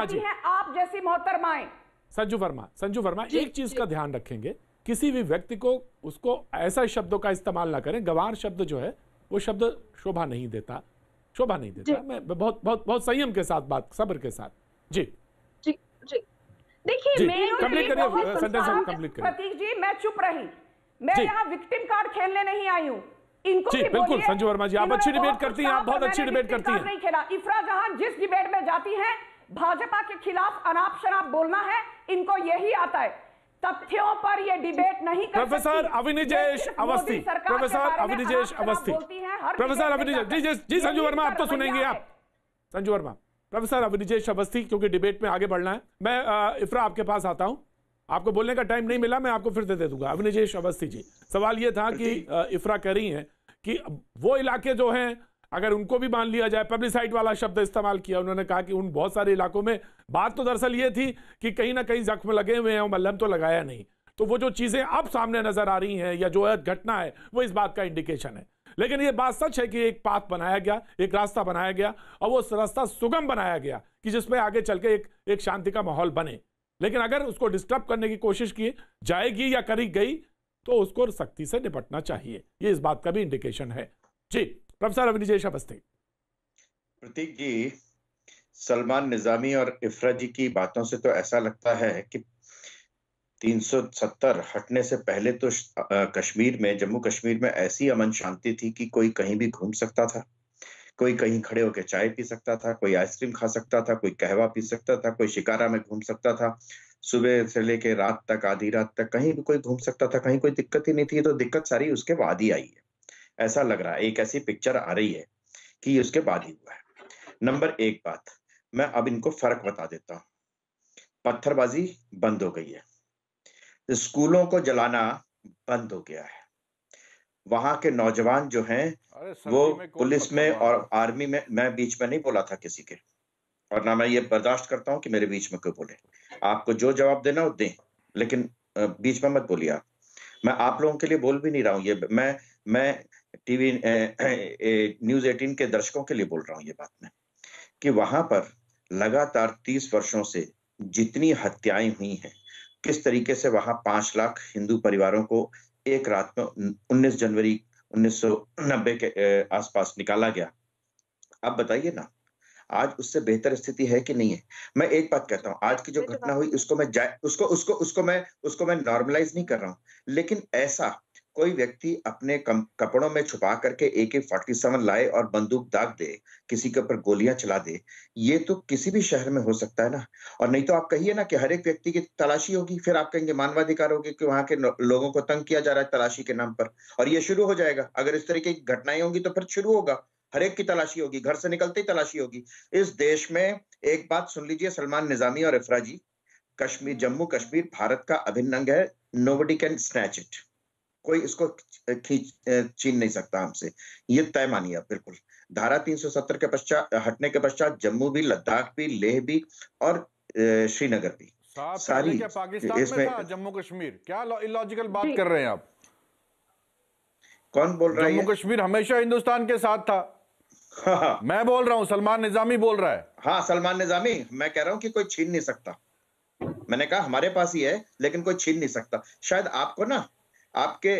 जी हैं आप जैसी मोहतरमाएं। संजू वर्मा एक चीज का ध्यान रखेंगे, किसी भी व्यक्ति को उसको ऐसा शब्दों का इस्तेमाल ना करें। गंवार शब्द जो है वो शब्द शोभा नहीं देता। मैं बहुत संयम के साथ बात, सब्र के साथ। जी देखिए, कंप्लीट करिए, सेंटेंस कंप्लीट करिए। प्रतीक जी, मैं चुप रही। मैं यहाँ विक्टिम कार्ड खेलने नहीं आई हूँ। इनको जी बिल्कुल संजू वर्मा जी, आप अच्छी डिबेट करती हैं, आप बहुत अच्छी डिबेट करती हैं। नहीं खेला। इफ्रा जहां जिस डिबेट में जाती हैं, भाजपा के खिलाफ अनाप शनाप बोलना है, इनको यही आता है। तथ्यों पर ये डिबेट नहीं कर प्रोफेसर अविनिजेश अवस्थी, जी संजू वर्मा आप तो सुनेंगे आप। संजू वर्मा, प्रोफेसर अविनिजेश अवस्थी, क्योंकि डिबेट में आगे बढ़ना है। मैं इफ्रा आपके पास आता हूं, आपको बोलने का टाइम नहीं मिला, मैं आपको फिर दे दूंगा। अविनिजेश अवस्थी जी, सवाल यह था कि इफ्रा कह रही हैं कि वो इलाके जो हैं अगर उनको भी मान लिया जाए, पब्लिसाइट वाला शब्द इस्तेमाल किया उन्होंने, कहा कि उन बहुत सारे इलाकों में बात तो दरअसल ये थी कि कहीं ना कहीं जख्म लगे हुए हैं और मल्हम तो लगाया नहीं। तो वो जो चीजें अब सामने नजर आ रही हैं या जो घटना है वो इस बात का इंडिकेशन है। लेकिन ये बात सच है कि एक पाथ बनाया गया, एक रास्ता बनाया गया और वो रास्ता सुगम बनाया गया कि जिसमें आगे चल के एक शांति का माहौल बने। लेकिन अगर उसको डिस्टर्ब करने की कोशिश की जाएगी या करी गई तो उसको सख्ती से निपटना चाहिए, ये इस बात का भी इंडिकेशन है। जी प्रोफेसर अविनिजेश अवस्थी। प्रतीक जी, सलमान निजामी और इफ्रा जी की बातों से तो ऐसा लगता है कि 370 हटने से पहले तो कश्मीर में, जम्मू कश्मीर में ऐसी अमन शांति थी कि कोई कहीं भी घूम सकता था, कोई कहीं खड़े होकर चाय पी सकता था, कोई आइसक्रीम खा सकता था, कोई कहवा पी सकता था, कोई शिकारा में घूम सकता था, सुबह से लेके रात तक, आधी रात तक कहीं भी कोई घूम सकता था, कहीं कोई दिक्कत ही नहीं थी। तो दिक्कत सारी उसके बाद ही आई है, ऐसा लग रहा है। एक ऐसी पिक्चर आ रही है कि उसके बाद ही हुआ है। नंबर एक बात, मैं अब इनको फर्क बता देता हूँ। पत्थरबाजी बंद हो गई है, स्कूलों को जलाना बंद हो गया है। वहां के नौजवान जो हैं वो पुलिस में और आर्मी में, मैं बीच में नहीं बोला था किसी के, और ना मैं ये बर्दाश्त करता हूं कि मेरे बीच में कोई बोले। आपको जो जवाब देना हो दें, लेकिन बीच में मत बोलिए आप। मैं आप लोगों के लिए बोल भी नहीं रहा हूं, ये मैं टीवी न्यूज़ 18 के दर्शकों के लिए बोल रहा हूं ये बात में, कि वहां पर लगातार 30 वर्षों से जितनी हत्याएं हुई हैं, किस तरीके से वहां 5 लाख हिंदू परिवारों को एक रात में 19 जनवरी 1990 के आसपास निकाला गया। अब बताइए ना, आज उससे बेहतर स्थिति है कि नहीं है? मैं एक बात कहता हूं, आज की जो घटना हुई उसको मैं नॉर्मलाइज नहीं कर रहा हूं, लेकिन ऐसा कोई व्यक्ति अपने कपड़ों में छुपा करके AK-47 लाए और बंदूक दाग दे, किसी के ऊपर गोलियां चला दे, ये तो किसी भी शहर में हो सकता है ना। और नहीं तो आप कहिए ना कि हर एक व्यक्ति की तलाशी होगी, फिर आप कहेंगे मानवाधिकार होगी कि वहां के लोगों को तंग किया जा रहा है तलाशी के नाम पर, और ये शुरू हो जाएगा। अगर इस तरीके की घटनाएं होंगी तो फिर शुरू होगा, हर एक की तलाशी होगी, घर से निकलते ही तलाशी होगी। इस देश में एक बात सुन लीजिए, सलमान निजामी और इफ्रा जी, कश्मीर, जम्मू कश्मीर भारत का अभिन्न अंग है। नोबडी कैन स्नैच इट, कोई इसको छीन नहीं सकता हमसे, ये तय मानिए आप। बिल्कुल धारा 370 के पश्चात, हटने के पश्चात जम्मू भी, लद्दाख भी, लेह भी और श्रीनगर भी, सारी पाकिस्तान में था जम्मू कश्मीर। क्या इलॉजिकल बात कर रहे हैं आप? कौन बोल रहा है? जम्मू कश्मीर हमेशा हिंदुस्तान के साथ था। हाँ। मैं बोल रहा हूं, सलमान निजामी बोल रहा है। हाँ सलमान निजामी, मैं कह रहा हूं कि कोई छीन नहीं सकता। मैंने कहा हमारे पास ही है, लेकिन कोई छीन नहीं सकता। शायद आपको ना आपके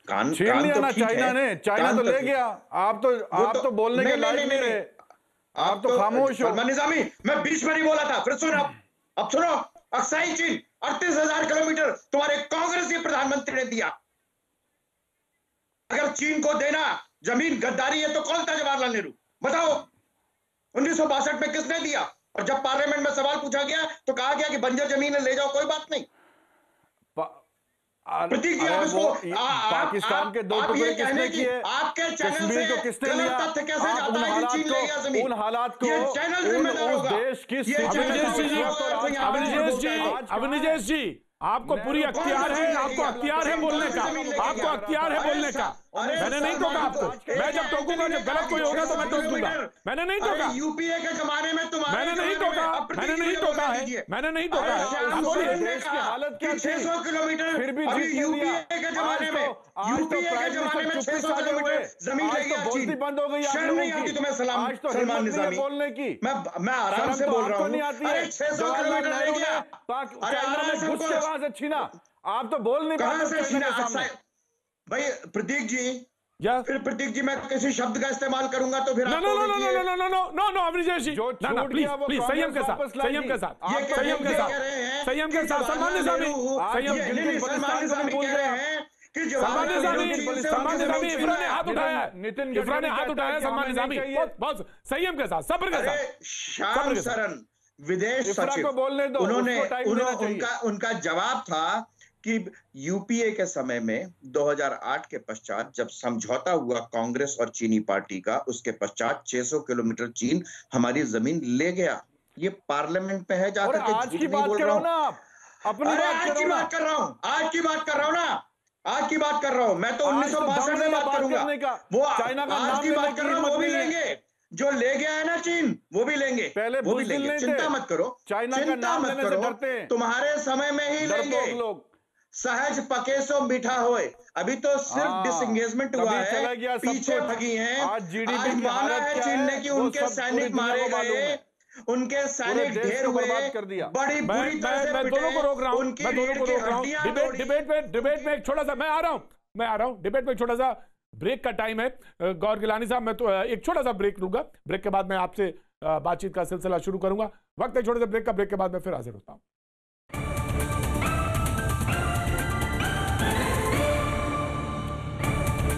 कान छीन लिया ना चाइना ने, चाइना तो ले गया। आप तो बोलने के लायक नहीं रहे, आप तो खामोश हो। सलमान निजामी, मैं बीच में नहीं बोला था, फिर सुनो अब सुनो। अक्साई चीन 38,000 किलोमीटर तुम्हारे कांग्रेसी प्रधानमंत्री ने दिया। अगर चीन को देना जमीन गद्दारी है तो कौन था जवाहरलाल नेहरू? बताओ 1962 में किसने दिया? और जब पार्लियामेंट में सवाल पूछा गया तो कहा गया कि बंजर जमीन ले जाओ, कोई बात नहीं। प्रतीक जी, आप इसको पाकिस्तान के दो टुकड़े किसने किए? आपके चैनल कश्मीर को किसने लिया? तथ्य कैसे जाता है कि चीन ले गया जमीन? उन हालात को ये चैनल जिम्मेदार होगा। देश किस अविनिजेश जी, आपको पूरी अख्तियार है, आपको अख्तियार है बोलने का, आपको अख्तियार है बोलने का। मैंने नहीं टोका आपको, मैं जब टोकूंगा, जब गलत कोई होगा तो मैं टोक दूंगा। मैंने नहीं टोका, यूपीए के जमाने में तुम्हारे मैंने नहीं टोका, मैंने नहीं टोका है, मैंने नहीं टोका है। देश की हालत क्या थी? 600 किलोमीटर फिर भी अभी यूपीए के जमाने में 600 किलोमीटर जमीन ले गया चीन। बंद हो गई, शर्म नहीं आती तुम्हें? सलमान निजामी बोलने की। मैं आराम से बोल रहा हूँ। अरे 600 किलोमीटर ले गया, आवाज अच्छी ना, आप तो बोल नहीं पाते भाई। प्रतीक जी, या फिर प्रतीक जी, मैं किसी शब्द का इस्तेमाल करूंगा तो फिर नो अविनिजेश जी, प्लीज संयम के साथ, संयम के साथ, संयम के साथ, संयम के साथ। सलमान निजामी, सलमान बोल रहे हैं कि सलमान निजामी इफ्रा ने हाथ उठाया है, इफ्रा ने हाथ उठाया है। सलमान निजामी बहुत संयम के साथ, सब्र के साथ। श्याम सरन विदेश सचिव, बोलने दो, उन्होंने उनका जवाब था कि यूपीए के समय में 2008 के पश्चात जब समझौता हुआ कांग्रेस और चीनी पार्टी का, उसके पश्चात 600 किलोमीटर चीन हमारी जमीन ले गया। ये पार्लियामेंट में है, जाकर के आज की बात करो ना, अपनी आज की बात कर रहा हूँ, आज की बात कर रहा हूँ ना, आज की बात कर रहा हूँ। मैं तो 1962 में बात करूंगा, वो आज की बात कर रहा हूँ। वो भी लेंगे, जो ले गया है ना चीन, वो भी लेंगे, पहले वो भी लेंगे। चिंता मत करो, चिंता मत करो, तुम्हारे समय में ही लेंगे। सहज पके सो मीठा होए। अभी तो सिर्फ डिसएंगेजमेंट हुआ है, पीछे भगी हैं। आज माना है चीन ने कि उनके सैनिक मारे गए, उनके सैनिक ढेर हुए, बड़ी बुरी तरह से मैं दोनों को रोक रहा हूं, मैं दोनों को रोक रहा हूं। डिबेट में एक छोटा सा, मैं आ रहा हूं डिबेट में एक छोटा सा ब्रेक का टाइम है। गौर गिलानी साहब, मैं तो एक छोटा सा ब्रेक लूंगा, ब्रेक के बाद मैं आपसे बातचीत का सिलसिला शुरू करूंगा। वक्त है छोटे से ब्रेक का, ब्रेक के बाद मैं फिर हाजिर होता हूं।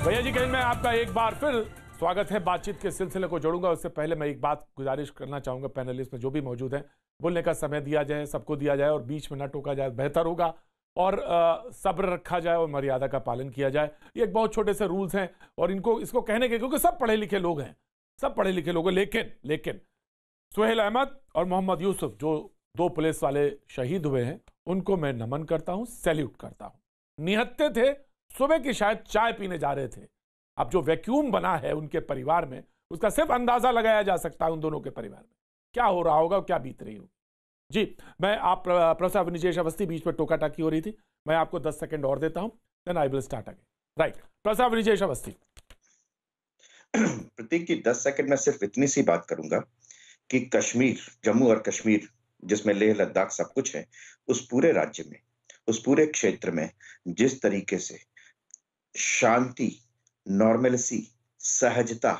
भैया जी, कहीं मैं आपका एक बार फिर स्वागत है। बातचीत के सिलसिले को जोड़ूंगा, उससे पहले मैं एक बात गुजारिश करना चाहूंगा, पैनलिस्ट में जो भी मौजूद हैं, बोलने का समय दिया जाए, सबको दिया जाए और बीच में न टोका जाए, बेहतर होगा। और सब्र रखा जाए और मर्यादा का पालन किया जाए। ये एक बहुत छोटे से रूल्स हैं और इसको कहने के, क्योंकि सब पढ़े लिखे लोग हैं, सब पढ़े लिखे लोग हैं, लेकिन सुहेल अहमद और मोहम्मद यूसुफ, जो 2 पुलिस वाले शहीद हुए हैं, उनको मैं नमन करता हूं, सैल्यूट करता हूं। निहत्ते थे, सुबह की शायद चाय पीने जा रहे थे। अब जो वैक्यूम बना है उनके परिवार में, उसका सिर्फ अंदाजा लगाया जा सकता है उन दोनों के परिवार में क्या हो रहा होगा, क्या बीत रही होगी। जी, मैं आप प्रोफेसर अविनिजेश अवस्थी, बीच में टोका टाकी हो रही थी, मैं आपको 10 सेकंड और देता हूं, then I will start again. Right, professor Avnijesh Awasthi. Prateek की 10 सेकंड में सिर्फ इतनी सी बात करूंगा कि कश्मीर, जम्मू और कश्मीर, जिसमें लेह लद्दाख सब कुछ है, उस पूरे राज्य में, उस पूरे क्षेत्र में जिस तरीके से शांति, नॉर्मलिसी, सहजता,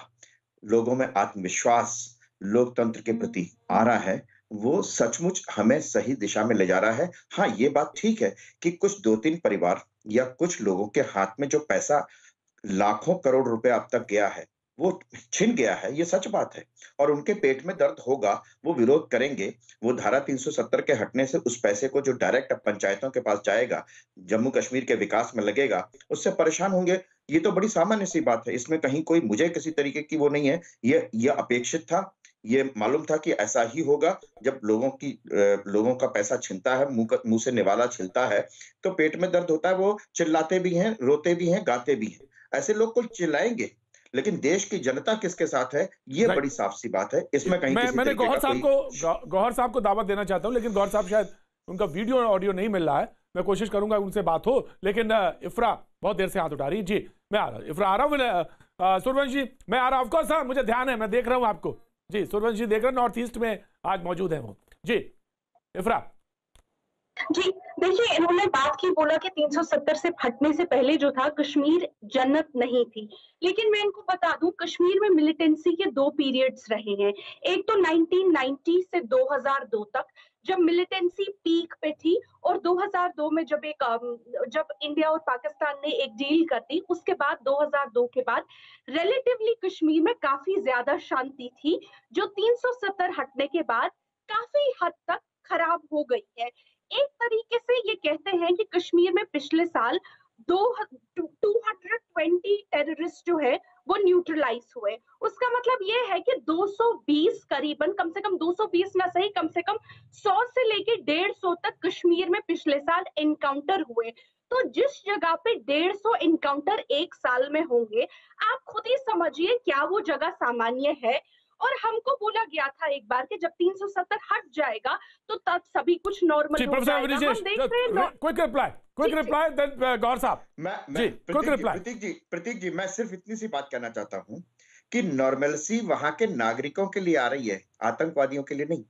लोगों में आत्मविश्वास लोकतंत्र के प्रति आ रहा है, वो सचमुच हमें सही दिशा में ले जा रहा है। हाँ, ये बात ठीक है कि कुछ 2-3 परिवार या कुछ लोगों के हाथ में जो पैसा लाखों करोड़ रुपए अब तक गया है, वो छिन गया है, ये सच बात है और उनके पेट में दर्द होगा, वो विरोध करेंगे। वो धारा 370 के हटने से उस पैसे को जो डायरेक्ट अब पंचायतों के पास जाएगा, जम्मू कश्मीर के विकास में लगेगा, उससे परेशान होंगे। ये तो बड़ी सामान्य सी बात है, इसमें कहीं कोई मुझे किसी तरीके की वो नहीं है। ये अपेक्षित था, ये मालूम था कि ऐसा ही होगा। जब लोगों का पैसा छिनता है, मुंह से निवाला छिलता है, तो पेट में दर्द होता है। वो चिल्लाते भी हैं, रोते भी हैं, गाते भी हैं। ऐसे लोग को चिल्लाएंगे, लेकिन देश की जनता किसके साथ है, ये बड़ी साफ सी बात है। इसमें कहीं मैंने गौहर साहब को दावत देना चाहता हूं, लेकिन गौहर साहब शायद उनका वीडियो और ऑडियो नहीं मिल रहा है। मैं कोशिश करूंगा उनसे बात हो, लेकिन इफ्रा बहुत देर से हाथ उठा रही। जी, मैं आ रहा हूं, इफ्रा आ रहा हूं। सूर्यवंश जी, मैं आ रहा हूं। ऑफकोर्स सर, मुझे ध्यान है, मैं देख रहा हूं आपको। जी, सूर्यवंश जी देख रहे हैं, नॉर्थ ईस्ट में आज मौजूद है वो। जी इफ्रा। जी देखिए, इन्होंने बात की, बोला कि 370 से फटने से पहले जो था कश्मीर जन्नत नहीं थी। लेकिन मैं इनको बता दूं, कश्मीर में मिलिटेंसी के 2 पीरियड्स रहे हैं। एक तो 1990 से 2002 तक, जब मिलिटेंसी पीक पे थी, और 2002 में जब इंडिया और पाकिस्तान ने एक डील कर दी, उसके बाद 2002 के बाद रिलेटिवली कश्मीर में काफी ज्यादा शांति थी, जो 370 हटने के बाद काफी हद तक खराब हो गई है। एक तरीके से ये कहते हैं कि कश्मीर में पिछले साल 220 टेररिस्ट जो है वो न्यूट्रलाइज हुए। उसका मतलब ये है कि 220 करीबन, कम से कम 220 ना सही, कम से कम 100 से लेके 150 तक कश्मीर में पिछले साल एनकाउंटर हुए। तो जिस जगह पे 150 एनकाउंटर एक साल में होंगे, आप खुद ही समझिए क्या वो जगह सामान्य है। और हमको बोला गया था एक बार कि जब 370 हट जाएगा तो तब सभी कुछ नॉर्मल हो जाएगा। हम देख रहे हैं। क्विक रिप्लाई देन गौर साहब। प्रतीक जी, मैं सिर्फ इतनी सी बात कहना चाहता हूं कि नॉर्मलसी वहां के नागरिकों के लिए आ रही है, आतंकवादियों के लिए नहीं।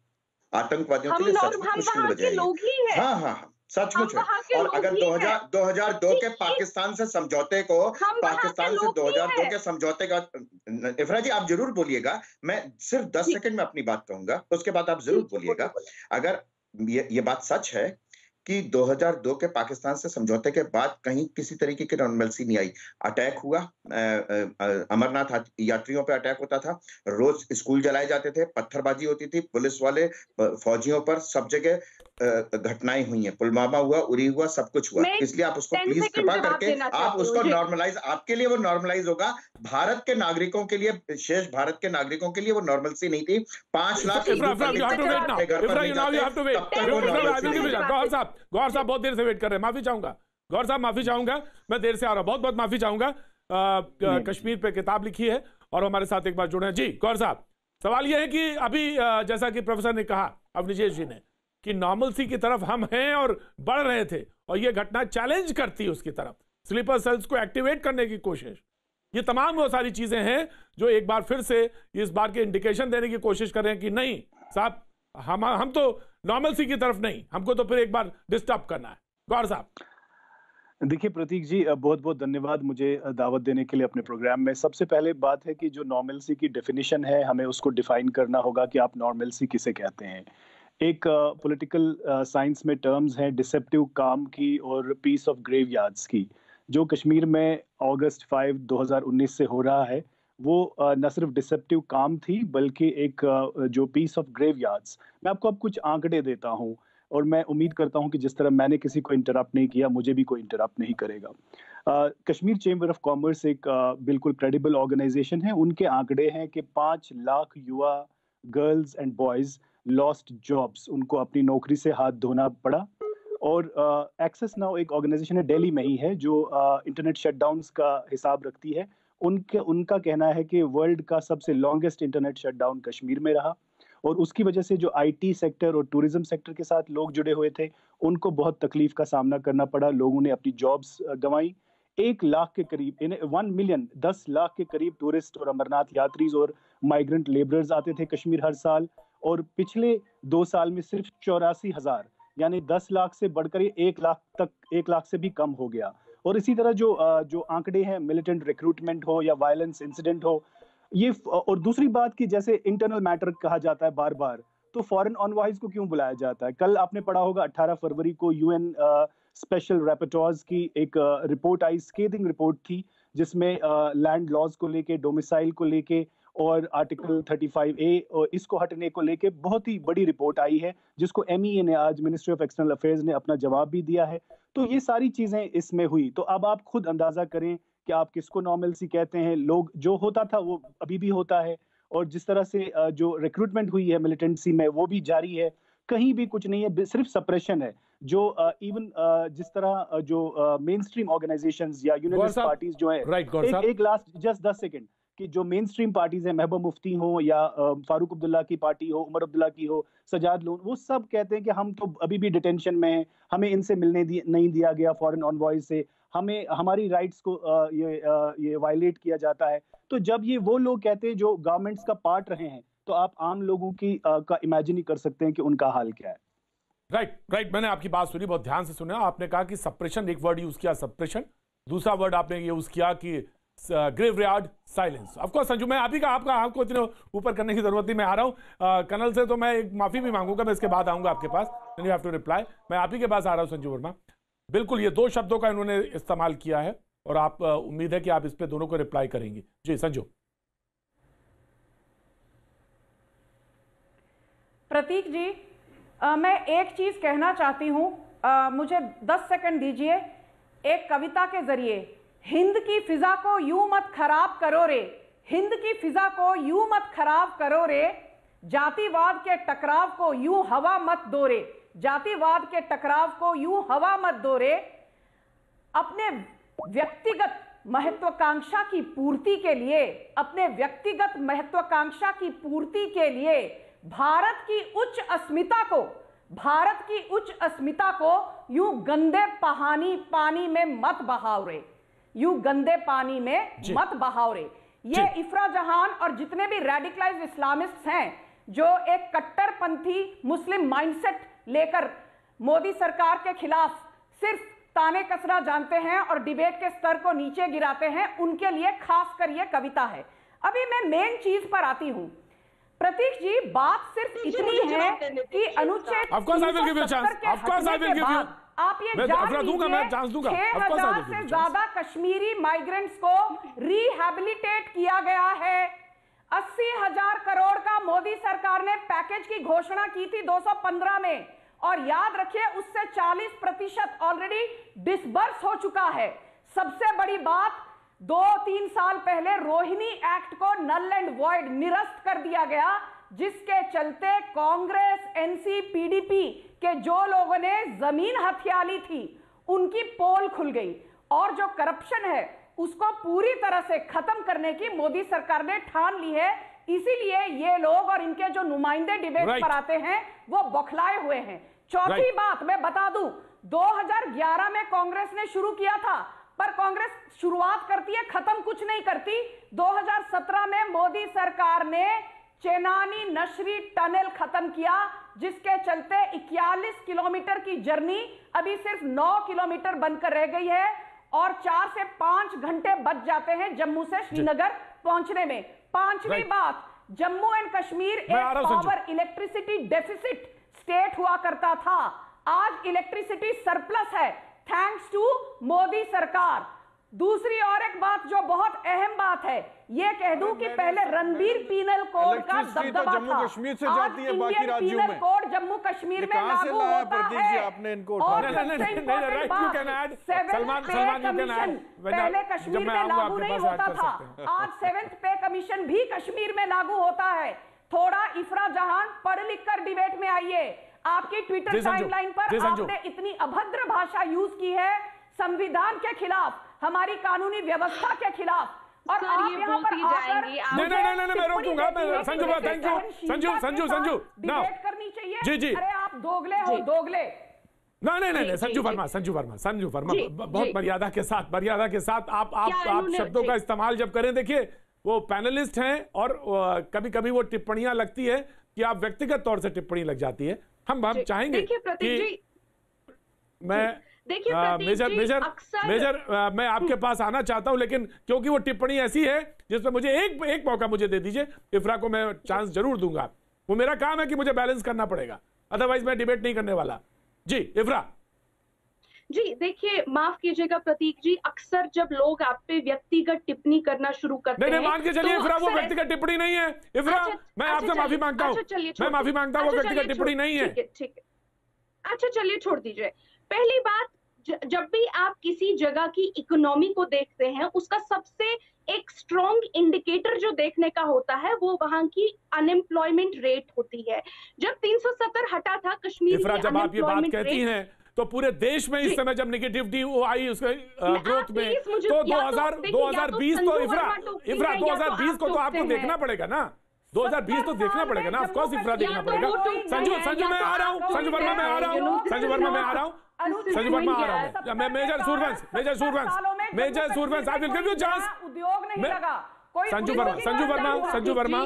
आतंकवादियों के लिए सचमुच मुश्किल हो जाएगी। हाँ, सचमुच है। और अगर 2002 के पाकिस्तान से समझौते को, पाकिस्तान से 2002 के समझौते का, इफरा जी आप जरूर बोलिएगा, मैं सिर्फ 10 सेकंड में अपनी बात कहूंगा, उसके बाद आप जरूर बोलिएगा। अगर ये बात सच है कि 2002 के पाकिस्तान से समझौते के बाद कहीं किसी तरीके की नॉर्मलसी नहीं आई, अटैक हुआ, अमरनाथ यात्रियों पे अटैक होता था, रोज स्कूल जलाए जाते थे, पत्थरबाजी होती थी, पुलिस वाले फौजियों पर, सब जगह घटनाएं हुई हैं, पुलवामा हुआ, उरी हुआ, सब कुछ हुआ। इसलिए आप उसको प्लीज कृपा करके आप उसको नॉर्मलाइज, आपके लिए वो नॉर्मलाइज होगा, भारत के नागरिकों के लिए, शेष भारत के नागरिकों के लिए वो नॉर्मलसी नहीं थी। 5 लाख गौर साहब बहुत देर से वेट कर रहे हैं, माफी चाहूंगा गौर साहब, माफी चाहूंगा, मैं देर से आ रहा हूं, बहुत बहुत माफी चाहूंगा। कश्मीर पे किताब लिखी है और हमारे साथ एक बार जुड़े हैं। जी गौर साहब, सवाल यह है कि अभी जैसा कि प्रोफेसर ने कहा, अवनिशेष जी ने, कि नॉर्मलसी की तरफ हम हैं और बढ़ रहे थे, और ये घटना चैलेंज करती है उसकी तरफ, स्लीपर सेल्स को एक्टिवेट करने की कोशिश, ये तमाम वो सारी चीजें हैं जो एक बार फिर से इस बार के इंडिकेशन देने की कोशिश कर रहे हैं कि नहीं साहब, हम तो नॉर्मलसी की तरफ नहीं, हमको तो फिर एक बार डिस्टर्ब करना है। गौर साहब। देखिए प्रतीक जी, बहुत बहुत धन्यवाद मुझे दावत देने के लिए अपने प्रोग्राम में। सबसे पहले बात है कि जो नॉर्मलसी की डेफिनेशन है, हमें उसको डिफाइन करना होगा कि आप नॉर्मलसी किसे कहते हैं। एक पॉलिटिकल साइंस में टर्म्स हैं डिसेप्टिव काम की और पीस ऑफ ग्रेवयार्ड्स की। जो कश्मीर में अगस्त 5, 2019 से हो रहा है, वो न सिर्फ डिसेप्टिव काम थी, बल्कि एक जो पीस ऑफ ग्रेवयार्ड्स। मैं आपको अब कुछ आंकड़े देता हूँ और मैं उम्मीद करता हूं कि जिस तरह मैंने किसी को इंटरप्ट नहीं किया, मुझे भी कोई इंटरप्ट नहीं करेगा। कश्मीर चेंबर ऑफ कॉमर्स एक बिल्कुल क्रेडिबल ऑर्गेनाइजेशन है। उनके आंकड़े हैं कि 5 लाख युवा girls and boys lost jobs, उनको अपनी नौकरी से हाथ धोना पड़ा। और एक्सेस नाउ एक ऑर्गेनाइजेशन है, दिल्ली में ही है, जो इंटरनेट शटडाउन्स का हिसाब रखती है। उनका कहना है कि वर्ल्ड का सबसे लॉन्गेस्ट इंटरनेट शटडाउन कश्मीर में रहा, और उसकी वजह से जो आईटी सेक्टर और टूरिज्म सेक्टर के साथ लोग जुड़े हुए थे, उनको बहुत तकलीफ का सामना करना पड़ा। लोगों ने अपनी जॉब्स गंवाई। 1 लाख के करीब, 1 मिलियन 10 लाख के करीब टूरिस्ट और अमरनाथ यात्रीज और माइग्रेंट लेबरर्स आते थे कश्मीर हर साल, और पिछले 2 साल में सिर्फ 84,000, यानी 10 लाख से बढ़कर ये 1 लाख तक, 1 लाख से भी कम हो गया। और इसी तरह जो आंकड़े हैं, मिलिटेंट रिक्रूटमेंट हो या वायलेंस इंसिडेंट हो, ये, और दूसरी बात कि जैसे इंटरनल मैटर कहा जाता है बार बार, तो फॉरेन ऑनवॉइस को क्यों बुलाया जाता है? कल आपने पढ़ा होगा 18 फरवरी को यूएन स्पेशल रैपटोर्स की एक रिपोर्ट आई, स्केथिंग रिपोर्ट थी, जिसमें लैंड लॉज को लेके, डोमिसाइल को लेके और आर्टिकल 35A और इसको हटने को लेके बहुत ही बड़ी रिपोर्ट आई है, जिसको MEA ने आज, मिनिस्ट्री ऑफ एक्सटर्नल अफेयर्स ने अपना जवाब भी दिया है। तो ये सारी चीजें इसमें हुई। तो अब आप खुद अंदाजा करें कि आप किसको नॉर्मलसी कहते हैं। लोग, जो होता था वो अभी भी होता है, और जिस तरह से जो रिक्रूटमेंट हुई है मिलिटेंसी में, वो भी जारी है। कहीं भी कुछ नहीं है, सिर्फ सप्रेशन है। जो इवन जिस तरह जो मेन स्ट्रीम ऑर्गेनाइजेशंस या यूनियनिस्ट पार्टीज जो है, एक लास्ट जस्ट 10 सेकेंड, कि जो मेन स्ट्रीम पार्टीज है, महबूब मुफ्ती हो या फारूक अब्दुल्ला की पार्टी हो, उमर अब्दुल्ला की हो, सजाद लोन, वो सब कहते हैं कि हम तो अभी भी डिटेंशन में हैं, हमें इनसे मिलने नहीं दिया गया फॉरेन ऑनवॉइस से, हमें हमारी राइट्स को ये वायलेट किया जाता है। तो जब ये वो लोग कहते हैं जो गवर्नमेंट्स का पार्ट रहे हैं, तो आप आम लोगों की का इमेजिन ही कर सकते हैं कि उनका हाल क्या है। राइट, मैंने आपकी बात सुनी, बहुत ध्यान से सुना। आपने कहा कि सप्रेशन, एक वर्ड यूज किया सप्रेशन, दूसरा वर्ड आपने यूज किया कि graveyard silence. Of course Sanju, मैं आपको इतने ऊपर करने की जरूरत नहीं, मैं आ रहा हूं कर्नल से, तो मैं एक माफी भी मांगूंगा, मैं इसके बाद आऊंगा आपके पास, यू हैव टू रिप्लाई। मैं आप ही के पास आ रहा हूं संजू वर्मा। बिल्कुल, ये 2 शब्दों का इन्होंने इस्तेमाल किया है, और आप उम्मीद है कि आप इस पे दोनों को रिप्लाई करेंगे। जी संजू। प्रतीक जी, मैं एक चीज कहना चाहती हूं मुझे 10 सेकंड दीजिए। एक कविता के जरिए, हिंद की फिजा को यूं मत खराब करो रे, हिंद की फिजा को यूं मत खराब करो रे, जातिवाद के टकराव को यूं हवा मत दो रे, जातिवाद के टकराव को यूं हवा मत दो रे। अपने व्यक्तिगत महत्वाकांक्षा की पूर्ति के लिए, अपने व्यक्तिगत महत्वाकांक्षा की पूर्ति के लिए भारत की उच्च अस्मिता को, भारत की उच्च अस्मिता को यूं गंदे पानी में मत बहाव रे, यूं गंदे पानी में मत बहाव रे। ये इफ्रा जहान और जितने भी रेडिकलाइज्ड इस्लामिस्ट्स हैं जो एक कट्टरपंथी मुस्लिम माइंडसेट लेकर मोदी सरकार के खिलाफ सिर्फ ताने कसना जानते हैं और डिबेट के स्तर को नीचे गिराते हैं, उनके लिए खासकर यह कविता है। अभी मैं मेन चीज पर आती हूं। प्रतीक जी, बात सिर्फ इतनी है कि अनुच्छेद आप ये जान लीजिए 6,000 से ज्यादा कश्मीरी माइग्रेंट्स को रिहैबिलिटेट किया गया है। 80,000 करोड़ का मोदी सरकार ने पैकेज की घोषणा की थी 215 में, और याद रखिए उससे 40% ऑलरेडी डिसबर्स हो चुका है। सबसे बड़ी बात, 2-3 साल पहले रोहिणी एक्ट को नल एंड वॉइड, निरस्त कर दिया गया, जिसके चलते कांग्रेस, एनसी, पीडीपी के जो लोगों ने जमीन हथियाली थी उनकी पोल खुल गई, और जो करप्शन है उसको पूरी तरह से खत्म करने की मोदी सरकार ने ठान ली है। इसीलिए ये लोग और इनके जो नुमाइंदे डिबेट पर आते हैं वो बौखलाए हुए हैं। चौथी बात मैं बता दूं, 2011 में कांग्रेस ने शुरू किया था, पर कांग्रेस शुरुआत करती है, खत्म कुछ नहीं करती। 2017 में मोदी सरकार ने चेनानी नशरी टनल खत्म किया, जिसके चलते 41 किलोमीटर की जर्नी अभी सिर्फ 9 किलोमीटर बनकर रह गई है, और 4 से 5 घंटे बच जाते हैं जम्मू से श्रीनगर पहुंचने में। पांचवी बात, जम्मू एंड कश्मीर एक पावर इलेक्ट्रिसिटी डेफिसिट स्टेट हुआ करता था, आज इलेक्ट्रिसिटी सरप्लस है थैंक्स टू मोदी सरकार। दूसरी और एक बात जो बहुत अहम बात है, ये कह दूं कि पहले रणबीर पीनल कोड का दबदबा जम्मू था, कश्मीर से जाती है बाकी राज्यों में। कोड जम्मू कश्मीर में लागू होता है। आपने इनको पहले कश्मीर में लागू नहीं होता था, आज 7th पे कमीशन भी कश्मीर में लागू होता है। थोड़ा इफ्रा जहान पढ़ लिख कर डिबेट में आइए। आपकी ट्विटर टाइमलाइन पर आपने इतनी अभद्र भाषा यूज की है संविधान के खिलाफ, हमारी कानूनी व्यवस्था के खिलाफ, और आप यहाँ पर आकर नहीं मैं रोकूंगा। Sanju, thank you. Sanju debate करनी चाहिए। जी अरे आप दोगले हो, दोगले। नहीं संजू वर्मा बहुत मर्यादा के साथ आप शब्दों का इस्तेमाल जब करें, देखिए वो पैनलिस्ट हैं और कभी कभी वो टिप्पणियां लगती है कि आप व्यक्तिगत तौर से टिप्पणी लग जाती है। हम चाहेंगे कि मेजर मैं आपके पास आना चाहता हूं, लेकिन क्योंकि वो टिप्पणी ऐसी है जिसमें मुझे एक मौका मुझे दे दीजिए। इफ्रा को मैं चांस जरूर दूंगा, वो मेरा काम है कि मुझे बैलेंस करना पड़ेगा, अदरवाइज मैं डिबेट नहीं करने वाला। जी इफ्रा। जी देखिए, माफ कीजिएगा प्रतीक जी, अक्सर जब लोग आप पे व्यक्तिगत टिप्पणी करना शुरू करते हैं, नहीं मान के चलिए इफ्रा वो व्यक्तिगत टिप्पणी नहीं है। इफ्रा मैं आपसे माफी मांगता हूँ, मैं माफी मांगता हूँ, वो व्यक्तिगत टिप्पणी नहीं है। ठीक है, अच्छा चलिए छोड़ दीजिए। पहली बात, जब भी आप किसी जगह की इकोनॉमी को देखते हैं, उसका सबसे एक स्ट्रॉन्ग इंडिकेटर जो देखने का होता है वो वहां की अनएम्प्लॉयमेंट रेट होती है। जब 370 हटा था कश्मीर की, जब आप ये बात कहती हैं तो पूरे देश में इस समय जब नेगेटिविटी आई उसके ग्रोथ में, तो 2020 तो इफ्रा 2020 को तो आपको देखना पड़ेगा ना, 2020 तो देखना पड़ेगा ना, ऑफ कोर्स इफ्रा देखना पड़ेगा। संजू मैं आ रहा हूँ, संजू वर्मा मैं आ रहा हूँ। मैं major Survansh I will give you chance. उद्योग नहीं लगा कोई। संजू वर्मा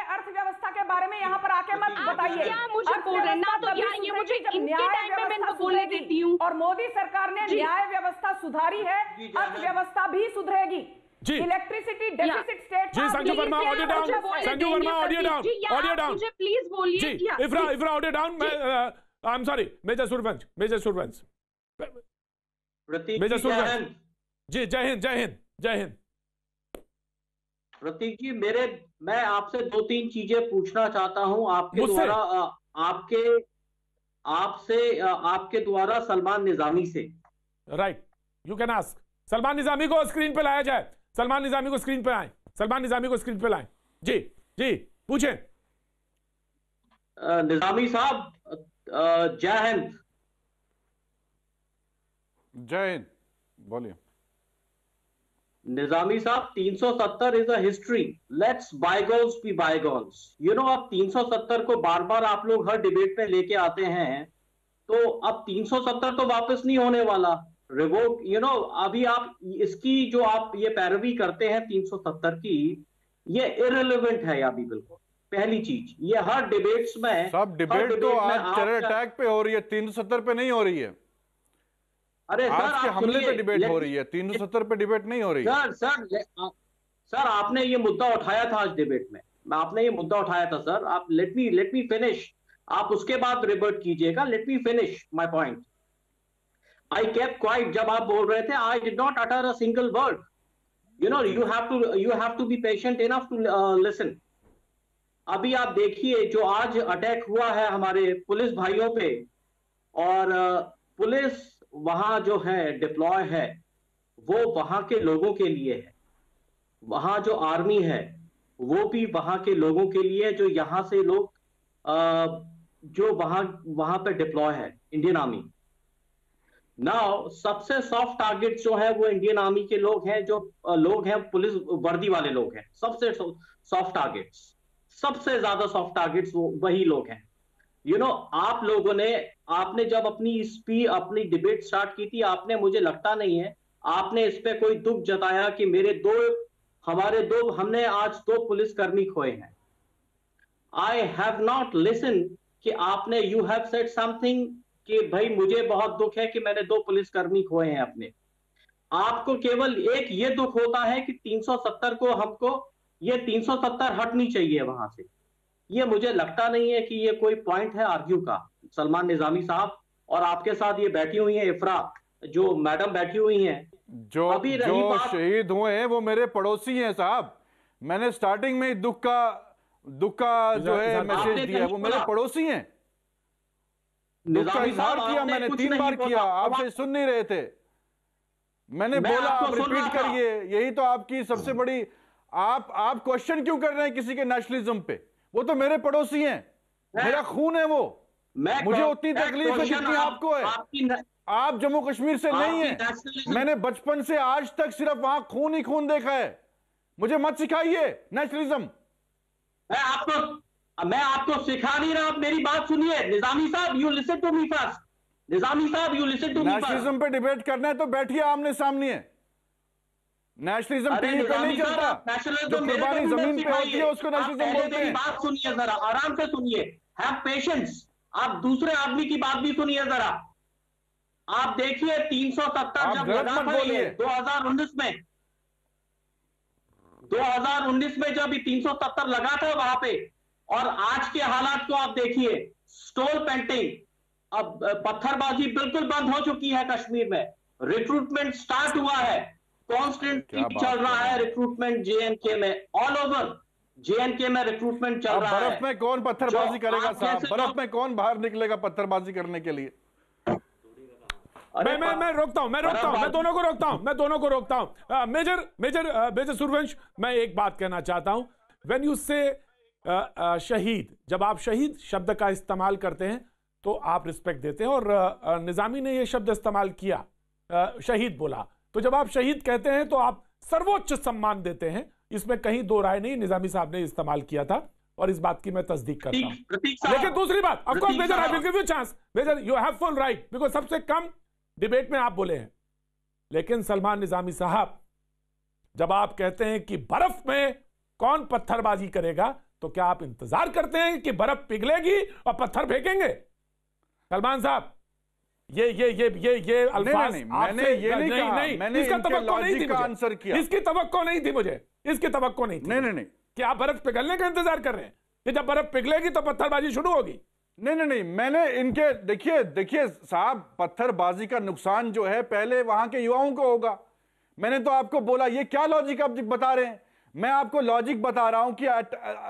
अर्थव्यवस्था के बारे में यहाँ पर आके मत बताइए। क्या मुझे बोल रहे हैं ना, तो ये मुझे इनके टाइम में मैं इनको बोलने देती हूँ। और मोदी सरकार ने न्याय व्यवस्था सुधारी है, अर्थव्यवस्था भी सुधरेगी। Electricity deficit state. जी Sanju Verma audio down, Sanju Verma audio down, मुझे प्लीज बोलिए। जी Ifra audio down. I am sorry, major Survansh ji, Jai Hind. प्रतीक जी, मैं आपसे 2-3 चीजें पूछना चाहता हूं आपके द्वारा, आपसे, आपके द्वारा सलमान निजामी से। Right, you can ask. Salman Nizami को स्क्रीन पे लाया जाए, सलमान निजामी को स्क्रीन पे आए, सलमान निजामी को स्क्रीन पे लाएं। जी जी पूछें। निजामी साहब, जय हिंद। जय हिंद, बोलिए। Nizami Sahab, 370 is a history, let's bygones be bygones. You know, अब 370 को बार बार आप लोग हर डिबेट में लेके आते हैं, तो अब 370 तो वापस नहीं होने वाला, रिवोक। यू नो, अभी आप इसकी जो आप ये पैरवी करते हैं 370 की, ये इररिलेवेंट है अभी बिल्कुल। पहली चीज, ये हर डिबेट्स में, सब डिबेट तो आज टेरर अटैक पे हो रही है, 370 पे नहीं हो रही है। अरे आज के हमले पे डिबेट हो रही है, 370 पे डिबेट नहीं हो रही है। सर आपने ये मुद्दा उठाया था आज डिबेट में, आपने ये मुद्दा उठाया था सर। आप लेट मी फिनिश, आप उसके बाद रिवर्ट कीजिएगा। Let me finish my point. I kept quiet जब आप बोल रहे थे। I did not utter a single word. You know, you have to be patient enough to listen. अभी आप देखिए जो आज अटैक हुआ है हमारे पुलिस भाइयों पे, और पुलिस वहां जो है डिप्लॉय है, वो वहां के लोगों के लिए है। वहां जो आर्मी है वो भी वहां के लोगों के लिए, जो यहां से लोग जो वहां पे डिप्लॉय है, इंडियन आर्मी। नाउ सबसे सॉफ्ट टारगेट जो है वो इंडियन आर्मी के लोग हैं, जो लोग हैं पुलिस वर्दी वाले लोग हैं। सबसे सॉफ्ट टारगेट्स, सबसे ज्यादा सॉफ्ट टारगेट्स वही लोग हैं। यू नो, आप लोगों ने, आपने जब अपनी डिबेट स्टार्ट की थी, आपने, मुझे लगता नहीं है आपने इस पे कोई दुख जताया कि हमने आज 2 पुलिसकर्मी खोए हैं। आई हैव नॉट लिसन कि आपने, यू हैव सेड समथिंग कि भाई मुझे बहुत दुख है कि मैंने 2 पुलिसकर्मी खोए हैं अपने। आपको केवल एक ये दुख होता है कि 370 को हमको, ये 370 हटनी चाहिए वहां से। ये मुझे लगता नहीं है कि ये कोई पॉइंट है आर्ग्यू का। सलमान निजामी साहब, और आपके साथ ये बैठी हुई है इफ्रा, जो मैडम बैठी हुई हैं, जो शहीद हुए हैं वो मेरे पड़ोसी हैं साहब। मैंने स्टार्टिंग में दुख का जो है मैसेज दिया, वो मेरे पड़ोसी हैं। दुख का इजहार किया मैंने 3 बार किया, आपसे सुन नहीं रहे थे। मैंने बोला आप रिपीट करिए, यही तो आपकी सबसे बड़ी, आप क्वेश्चन क्यों कर रहे हैं किसी के नेशनलिज्म पे? वो तो मेरे पड़ोसी हैं, मेरा खून है वो। मुझे उतनी तकलीफ है जितनी आपको है। आप जम्मू कश्मीर से नहीं है। मैंने बचपन से आज तक सिर्फ वहां खून ही खून देखा है। मुझे मत सिखाइए नेशनलिज्म। मैं आपको सिखा नहीं रहा, आप मेरी बात सुनिए। Nizami Sahab, you listen to me first. Nizami Sahab, you listen to me first. Nationalism पे डिबेट करना है तो बैठिए आमने सामने। नेशनलिज्म टीवी पे नहीं चलता, जो कुर्बानी जमीन पे होती है उसको नेशनलिज्म बोलते हैं। बात सुनिए जरा, आराम से सुनिए, हैव पेशेंस। आप दूसरे आदमी की बात भी सुनिए जरा। आप देखिए 370 जब लगा था 2019 में जब 370 लगा था वहां पे, और आज के हालात को आप देखिए। स्टोल पेंटिंग, अब पत्थरबाजी बिल्कुल बंद हो चुकी है कश्मीर में। रिक्रूटमेंट स्टार्ट हुआ है, कॉन्स्टेंटली चल रहा है रिक्रूटमेंट जेएनके में, ऑल ओवर जेएनके में रिक्रूटमेंट चल रहा है। बर्फ में कौन पत्थरबाजी करेगा साहब? बर्फ में कौन बाहर निकलेगा पत्थरबाजी करने के लिए? मैं रोकता हूं, मैं दोनों को रोकता हूं। मेजर सूर्यवंश, मैं एक बात कहना चाहता हूं। व्हेन यू से शहीद, जब आप शहीद शब्द का इस्तेमाल करते हैं तो आप रिस्पेक्ट देते हैं, और निजामी ने यह शब्द इस्तेमाल किया, शहीद बोला, तो जब आप शहीद कहते हैं तो आप सर्वोच्च सम्मान देते हैं। इसमें कहीं दो राय नहीं, निजामी साहब ने इस्तेमाल किया था और इस बात की मैं तस्दीक करता हूं। लेकिन दूसरी बात, of course major, I will give you chance, major you have full right, because सबसे कम डिबेट में आप बोले हैं। लेकिन सलमान निजामी साहब, जब आप कहते हैं कि बर्फ में कौन पत्थरबाजी करेगा, तो क्या आप इंतजार करते हैं कि बर्फ पिघलेगी और पत्थर फेंकेंगे? सलमान साहब, ये अल्फाज मैंने ये नहीं कहा, मैंने इसका तवक्को नहीं थी, आंसर किया, इसकी तवक्को नहीं थी मुझे, इसकी तवक्को नहीं थी। नहीं कि आप बर्फ पिघलने का इंतजार कर रहे हैं कि जब बर्फ पिघलेगी तो पत्थरबाजी शुरू होगी? नहीं, मैंने इनके, देखिए साहब, पत्थरबाजी का नुकसान जो है पहले वहां के युवाओं को होगा। मैंने तो आपको बोला, ये क्या लॉजिक आप बता रहे हैं? मैं आपको लॉजिक बता रहा हूं कि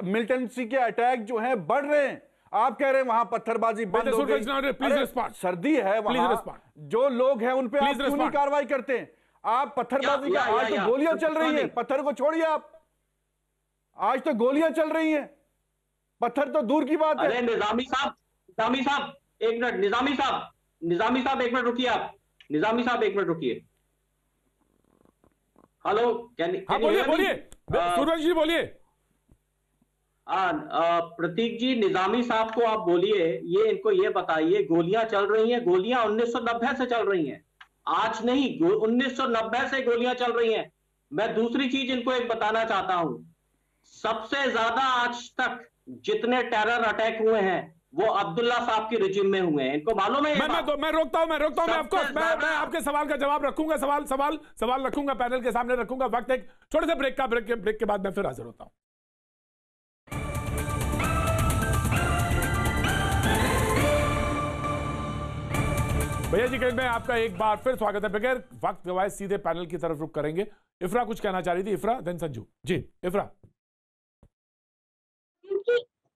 मिलिटेंसी के अटैक जो हैं बढ़ रहे हैं, आप कह रहे हैं वहां पत्थरबाजी बंद हो गई, सर्दी है वहां, जो लोग हैं उन पे आप क्यों नहीं कार्रवाई करते हैं? आप पत्थरबाजी का, आज तो गोलियां चल रही हैं, पत्थर को छोड़िए आप, आज तो गोलियां चल रही हैं, पत्थर तो दूर की बात है। अरे निजामी साहब एक मिनट, निजामी साहब एक मिनट रुकिए, आप निजामी साहब एक मिनट रुकिए। हेलो, बोलिए सूरज जी बोलिए। प्रतीक जी, निजामी साहब को आप बोलिए, ये इनको ये बताइए, गोलियां चल रही हैं, गोलियां 1990 से चल रही हैं, आज नहीं, 1990 से गोलियां चल रही हैं। मैं दूसरी चीज इनको एक बताना चाहता हूं, सबसे ज्यादा आज तक जितने टेरर अटैक हुए हैं वो अब्दुल्ला साहब की रिजिम में हुए हैं, इनको मालूम है? मैं रोकता हूं, मैं आपके सवाल का जवाब रखूंगा, सवाल रखूंगा, पैनल के सामने रखूंगा। वक्त एक छोटे से ब्रेक के बाद मैं फिर हाजिर होता हूं। भैया जी, मैं आपका एक बार फिर स्वागत है। बगैर वक्त गवाए सीधे पैनल की तरफ रुख करेंगे। इफ्रा कुछ कहना चाह रही थी, इफ्रा देन संजू जी। इफ्रा,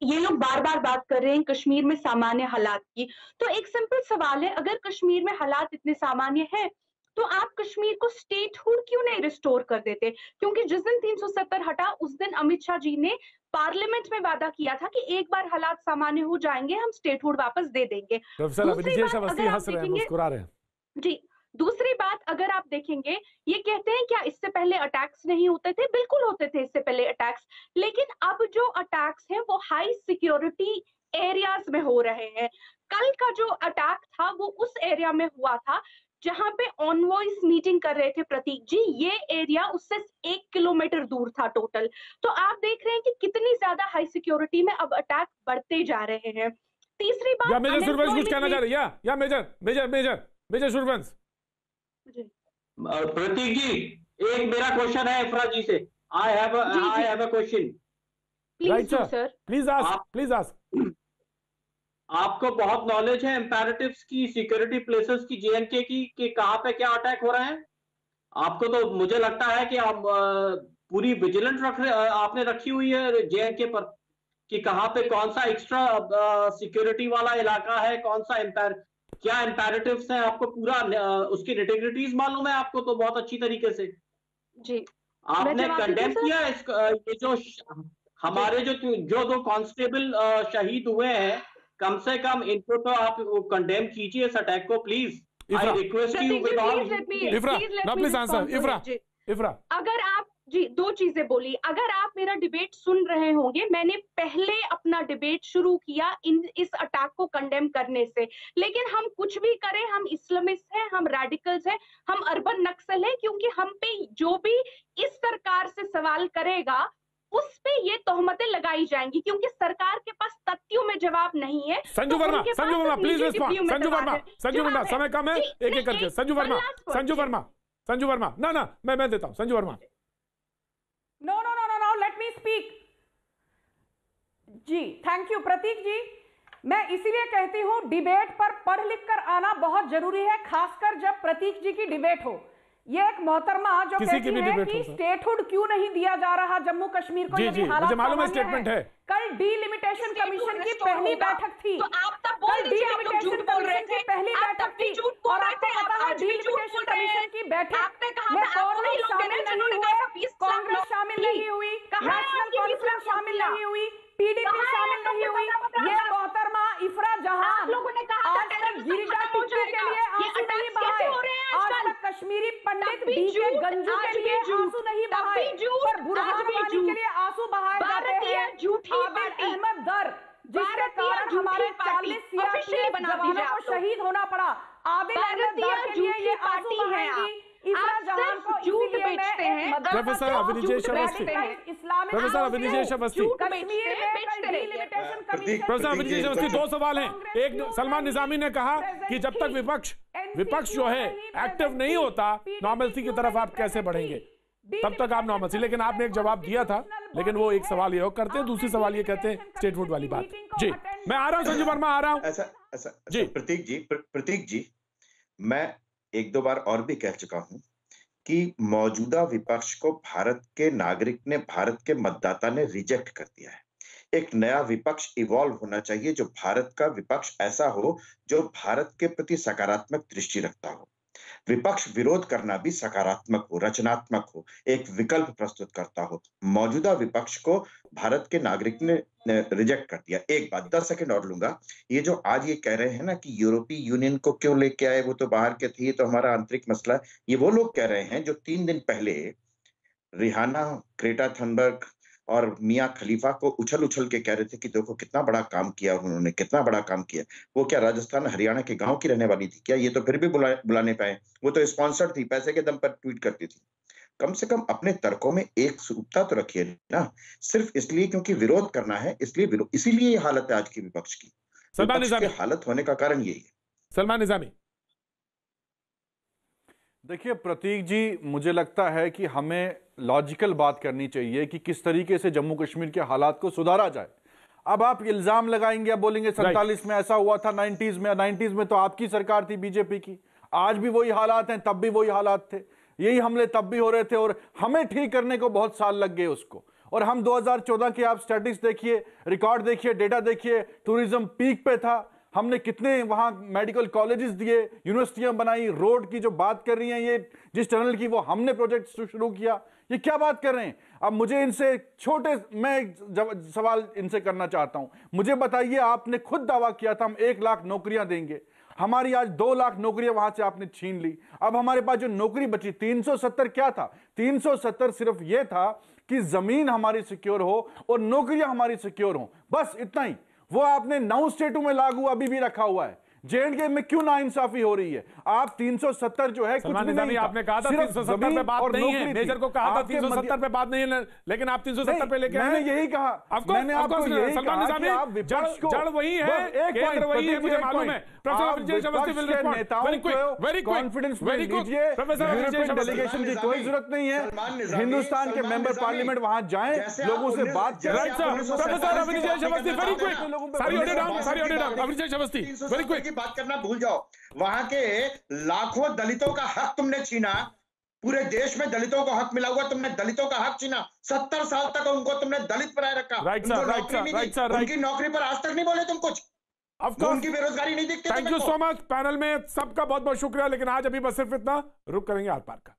ये लोग बार बार बात कर रहे हैं कश्मीर में सामान्य हालात की, तो एक सिंपल सवाल है, अगर कश्मीर में हालात इतने सामान्य हैं तो आप कश्मीर को स्टेटहुड क्यों नहीं रिस्टोर कर देते? क्योंकि जिस दिन 370 हटा उस दिन अमित शाह जी ने पार्लियामेंट में वादा किया था कि एक बार हालात सामान्य हो जाएंगे हम स्टेटहुड वापस दे देंगे। जी, दूसरी बात अगर आप देखेंगे, ये कहते हैं क्या इससे पहले अटैक्स नहीं होते थे? बिल्कुल होते थे इससे पहले अटैक्स, लेकिन अब जो अटैक्स हैं वो हाई सिक्योरिटी एरियाज में हो रहे हैं। कल का जो अटैक था वो उस एरिया में हुआ था जहां पे ऑनवॉइस मीटिंग कर रहे थे प्रतीक जी, ये एरिया उससे 1 किलोमीटर दूर था टोटल। तो आप देख रहे हैं कि कितनी ज्यादा हाई सिक्योरिटी में अब अटैक बढ़ते जा रहे हैं। तीसरी बात, मेजर सूरवंश कुछ कहना चाह रही है, या मेजर सूरवंश। प्रतीक जी, एक मेरा क्वेश्चन है इफ्रा जी से। I have a question. Please ask. आपको बहुत नॉलेज है इंपैरेटिव्स की, सिक्योरिटी प्लेसेस की, जेएनके की, कि कहां पे क्या अटैक हो रहे हैं? आपको तो मुझे लगता है कि आप पूरी विजिलेंट आपने रखी हुई है जेएनके पर, कि कहां पे कौन सा एक्स्ट्रा सिक्योरिटी वाला इलाका है, कौन सा क्या इंपैरेटिव्स हैं, आपको पूरा उसकी इंटीग्रिटीज मालूम है आपको तो बहुत अच्छी तरीके से। जी, आपने कंडेम किया ये जो हमारे जो 2 कांस्टेबल शहीद हुए हैं, कम से कम इनको तो आप कंडेम कीजिए इस अटैक को please. I request you with all. इफ्रा, now please answer. इफ्रा, अगर आप जी 2 चीजें बोली, अगर आप मेरा डिबेट सुन रहे होंगे, मैंने पहले अपना डिबेट शुरू किया इस अटैक को कंडेम करने से, लेकिन हम कुछ भी करें, हम इस्लामिस्ट हैं, हम रेडिकल्स हैं, हम अर्बन नक्सल हैं, क्योंकि हम पे जो भी इस सरकार से सवाल करेगा उस पे ये तोहमतें लगाई जाएंगी, क्योंकि सरकार के पास तथ्यों में जवाब नहीं है। Sanju Verma please respond. संजू वर्मा, समय कम है, एक करके। संजू वर्मा, ना मैं देता हूं। Sanju Verma. No, let me speak. जी, थैंक यू प्रतीक जी। मैं इसीलिए कहती हूं डिबेट पर पढ़ लिख कर आना बहुत जरूरी है, खासकर जब प्रतीक जी की डिबेट हो। ये एक मोहतरमा जो कहती है कि स्टेटहुड क्यों नहीं दिया जा रहा जम्मू कश्मीर को, यदि हालात मालूम है स्टेटमेंट है। कल डीलिमिटेशन कमीशन की पहली बैठक थी, कल डीलिमिटेशन कमीशन की पहली बैठक थी, और आपको पता है डीलिमिटेशन कमीशन की बैठक में कॉन्ग्रेस शामिल नहीं हुए, कांग्रेस शामिल नहीं हुई, नेशनल कॉन्फ्रेंस शामिल नहीं हुई, पीडीपी शामिल नहीं हुई। ये मोहतरमा इफ्रा जहां आज तक गिरिजा टिक्की के लिए आंसू नहीं बहाए, आज तक कश्मीरी पंडित डीके गंजू के लिए आंसू नहीं बहाए, पर बुरहान वानी के लिए आंसू बहाए जाते हैं। आबिद अहमद दर, जिसके कारण हमारे 40 सीआरपीएफ जवानों को शहीद होना पड़ा, आबिद अहमद दर के लिए ये आंसू बहाएंगी। झूठ बेचते हैं। प्रोफेसर अभिनिशेष अवस्थी, प्रोफेसर अभिनिशेष अवस्थी, 2 सवाल हैं। एक, सलमान निजामी ने कहा कि जब तक विपक्ष जो है एक्टिव नहीं होता, नॉर्मलसी की तरफ आप कैसे बढ़ेंगे, तब तक आप नॉर्मलसी। लेकिन आपने एक जवाब दिया था, लेकिन वो एक सवाल ये करते हैं, दूसरी सवाल ये कहते हैं स्टेटहुड वाली बात। जी, मैं आ रहा हूं संजू वर्मा, आ रहा हूं। ऐसा जी प्रतीक जी, मैं 1-2 बार और भी कह चुका हूं कि मौजूदा विपक्ष को भारत के नागरिक ने, भारत के मतदाता ने रिजेक्ट कर दिया है। एक नया विपक्ष इवॉल्व होना चाहिए, जो भारत का विपक्ष ऐसा हो जो भारत के प्रति सकारात्मक दृष्टि रखता हो। विपक्ष विरोध करना भी सकारात्मक हो, रचनात्मक हो, एक विकल्प प्रस्तुत करता हो। मौजूदा विपक्ष को भारत के नागरिक ने रिजेक्ट कर दिया। एक बात 10 सेकंड और लूंगा, ये जो आज ये कह रहे हैं ना कि यूरोपीय यूनियन को क्यों लेके आए, वो तो बाहर के थे, ये तो हमारा आंतरिक मसला है, ये वो लोग कह रहे हैं जो 3 दिन पहले रिहाना, ग्रेटा थनबर्ग और मियां खलीफा को उछल उछल के कह रहे थे कि देखो कितना बड़ा काम किया उन्होंने, कितना बड़ा काम किया। वो क्या राजस्थान हरियाणा के गांव की रहने वाली थी क्या? ये तो फिर भी बुलाने पाए, वो तो स्पॉन्सर्ड थी, पैसे के दम पर ट्वीट करती थी। कम से कम अपने तर्कों में एक सूत्रता तो रखिए ना, सिर्फ इसलिए क्योंकि विरोध करना है इसलिए इसीलिए ये हालत है आज की विपक्ष की। विपक्ष की हालत होने का कारण यही है। सलमान निजामी। देखिए प्रतीक जी, मुझे लगता है कि हमें लॉजिकल बात करनी चाहिए कि किस तरीके से जम्मू कश्मीर के हालात को सुधारा जाए। अब आप इल्जाम लगाएंगे, बोलेंगे 47 में ऐसा हुआ था, 90s में तो आपकी सरकार थी बीजेपी की, आज भी वही हालात हैं, तब भी वही हालात थे, यही हमले तब भी हो रहे थे और हमें ठीक करने को बहुत साल लग गए उसको। और हम 2014 के आप स्टैटिस्टिक्स देखिए, रिकॉर्ड देखिए, डेटा देखिए, टूरिज्म पीक पे था, हमने कितने वहां मेडिकल कॉलेजेस दिए, यूनिवर्सिटियां बनाई, रोड की जो बात कर रही हैं ये जिस टनल की, वो हमने प्रोजेक्ट शुरू किया, ये क्या बात कर रहे हैं? अब मुझे इनसे मैं सवाल इनसे करना चाहता हूं, मुझे बताइए, आपने खुद दावा किया था हम 1 लाख नौकरियां देंगे, हमारी आज 2 लाख नौकरियां वहां से आपने छीन ली। अब हमारे पास जो नौकरी बची 370 क्या था? 370 सिर्फ यह था कि जमीन हमारी सिक्योर हो और नौकरियां हमारी सिक्योर हो, बस इतना ही। वो आपने 9 स्टेटों में लागू अभी भी रखा हुआ है। जेएंडके में क्यों नाइंसाफी हो रही है? आप 370 जो है कुछ भी नहीं, आपने कहा था 370 पे बात नहीं है, मेजर को कहा था 370 पे बात नहीं है, लेकिन आप 370 पे लेके मैंने यही कहा, मैंने आपको यही कहा कि आप विपक्ष को, जड़ वही है, केंद्र वही है, मुझे मालूम है। Professor Vijay Awasthi will respond very quick, very confidence में लीजिए। प्रोफेसर यूरोपियन डेलीगेशन की कोई जरूरत नहीं है, हिंदुस्तान के मेंबर पार्लियामेंट वहां जाएं, लोगों से बात करें। राइट सर, प्रोफेसर विजय अवस्थी वेरी क्विक, सारी ऑडियो डाउन, विजय अवस्थी वेरी क्विक। बात करना भूल जाओ, वहां के लाखों दलितों का हक तुमने छीना, पूरे देश में दलितों को हक मिला हुआ, तुमने दलितों का हक छीना। 70 साल तक उनको तुमने दलित बनाए रखा, उनकी नौकरी पर आज तक नहीं बोले तुम कुछ, उनकी बेरोजगारी नहीं दिखती। Thank you so much panel में सबका बहुत बहुत शुक्रिया, लेकिन आज अभी बस सिर्फ इतना, रुक करेंगे आर पार का।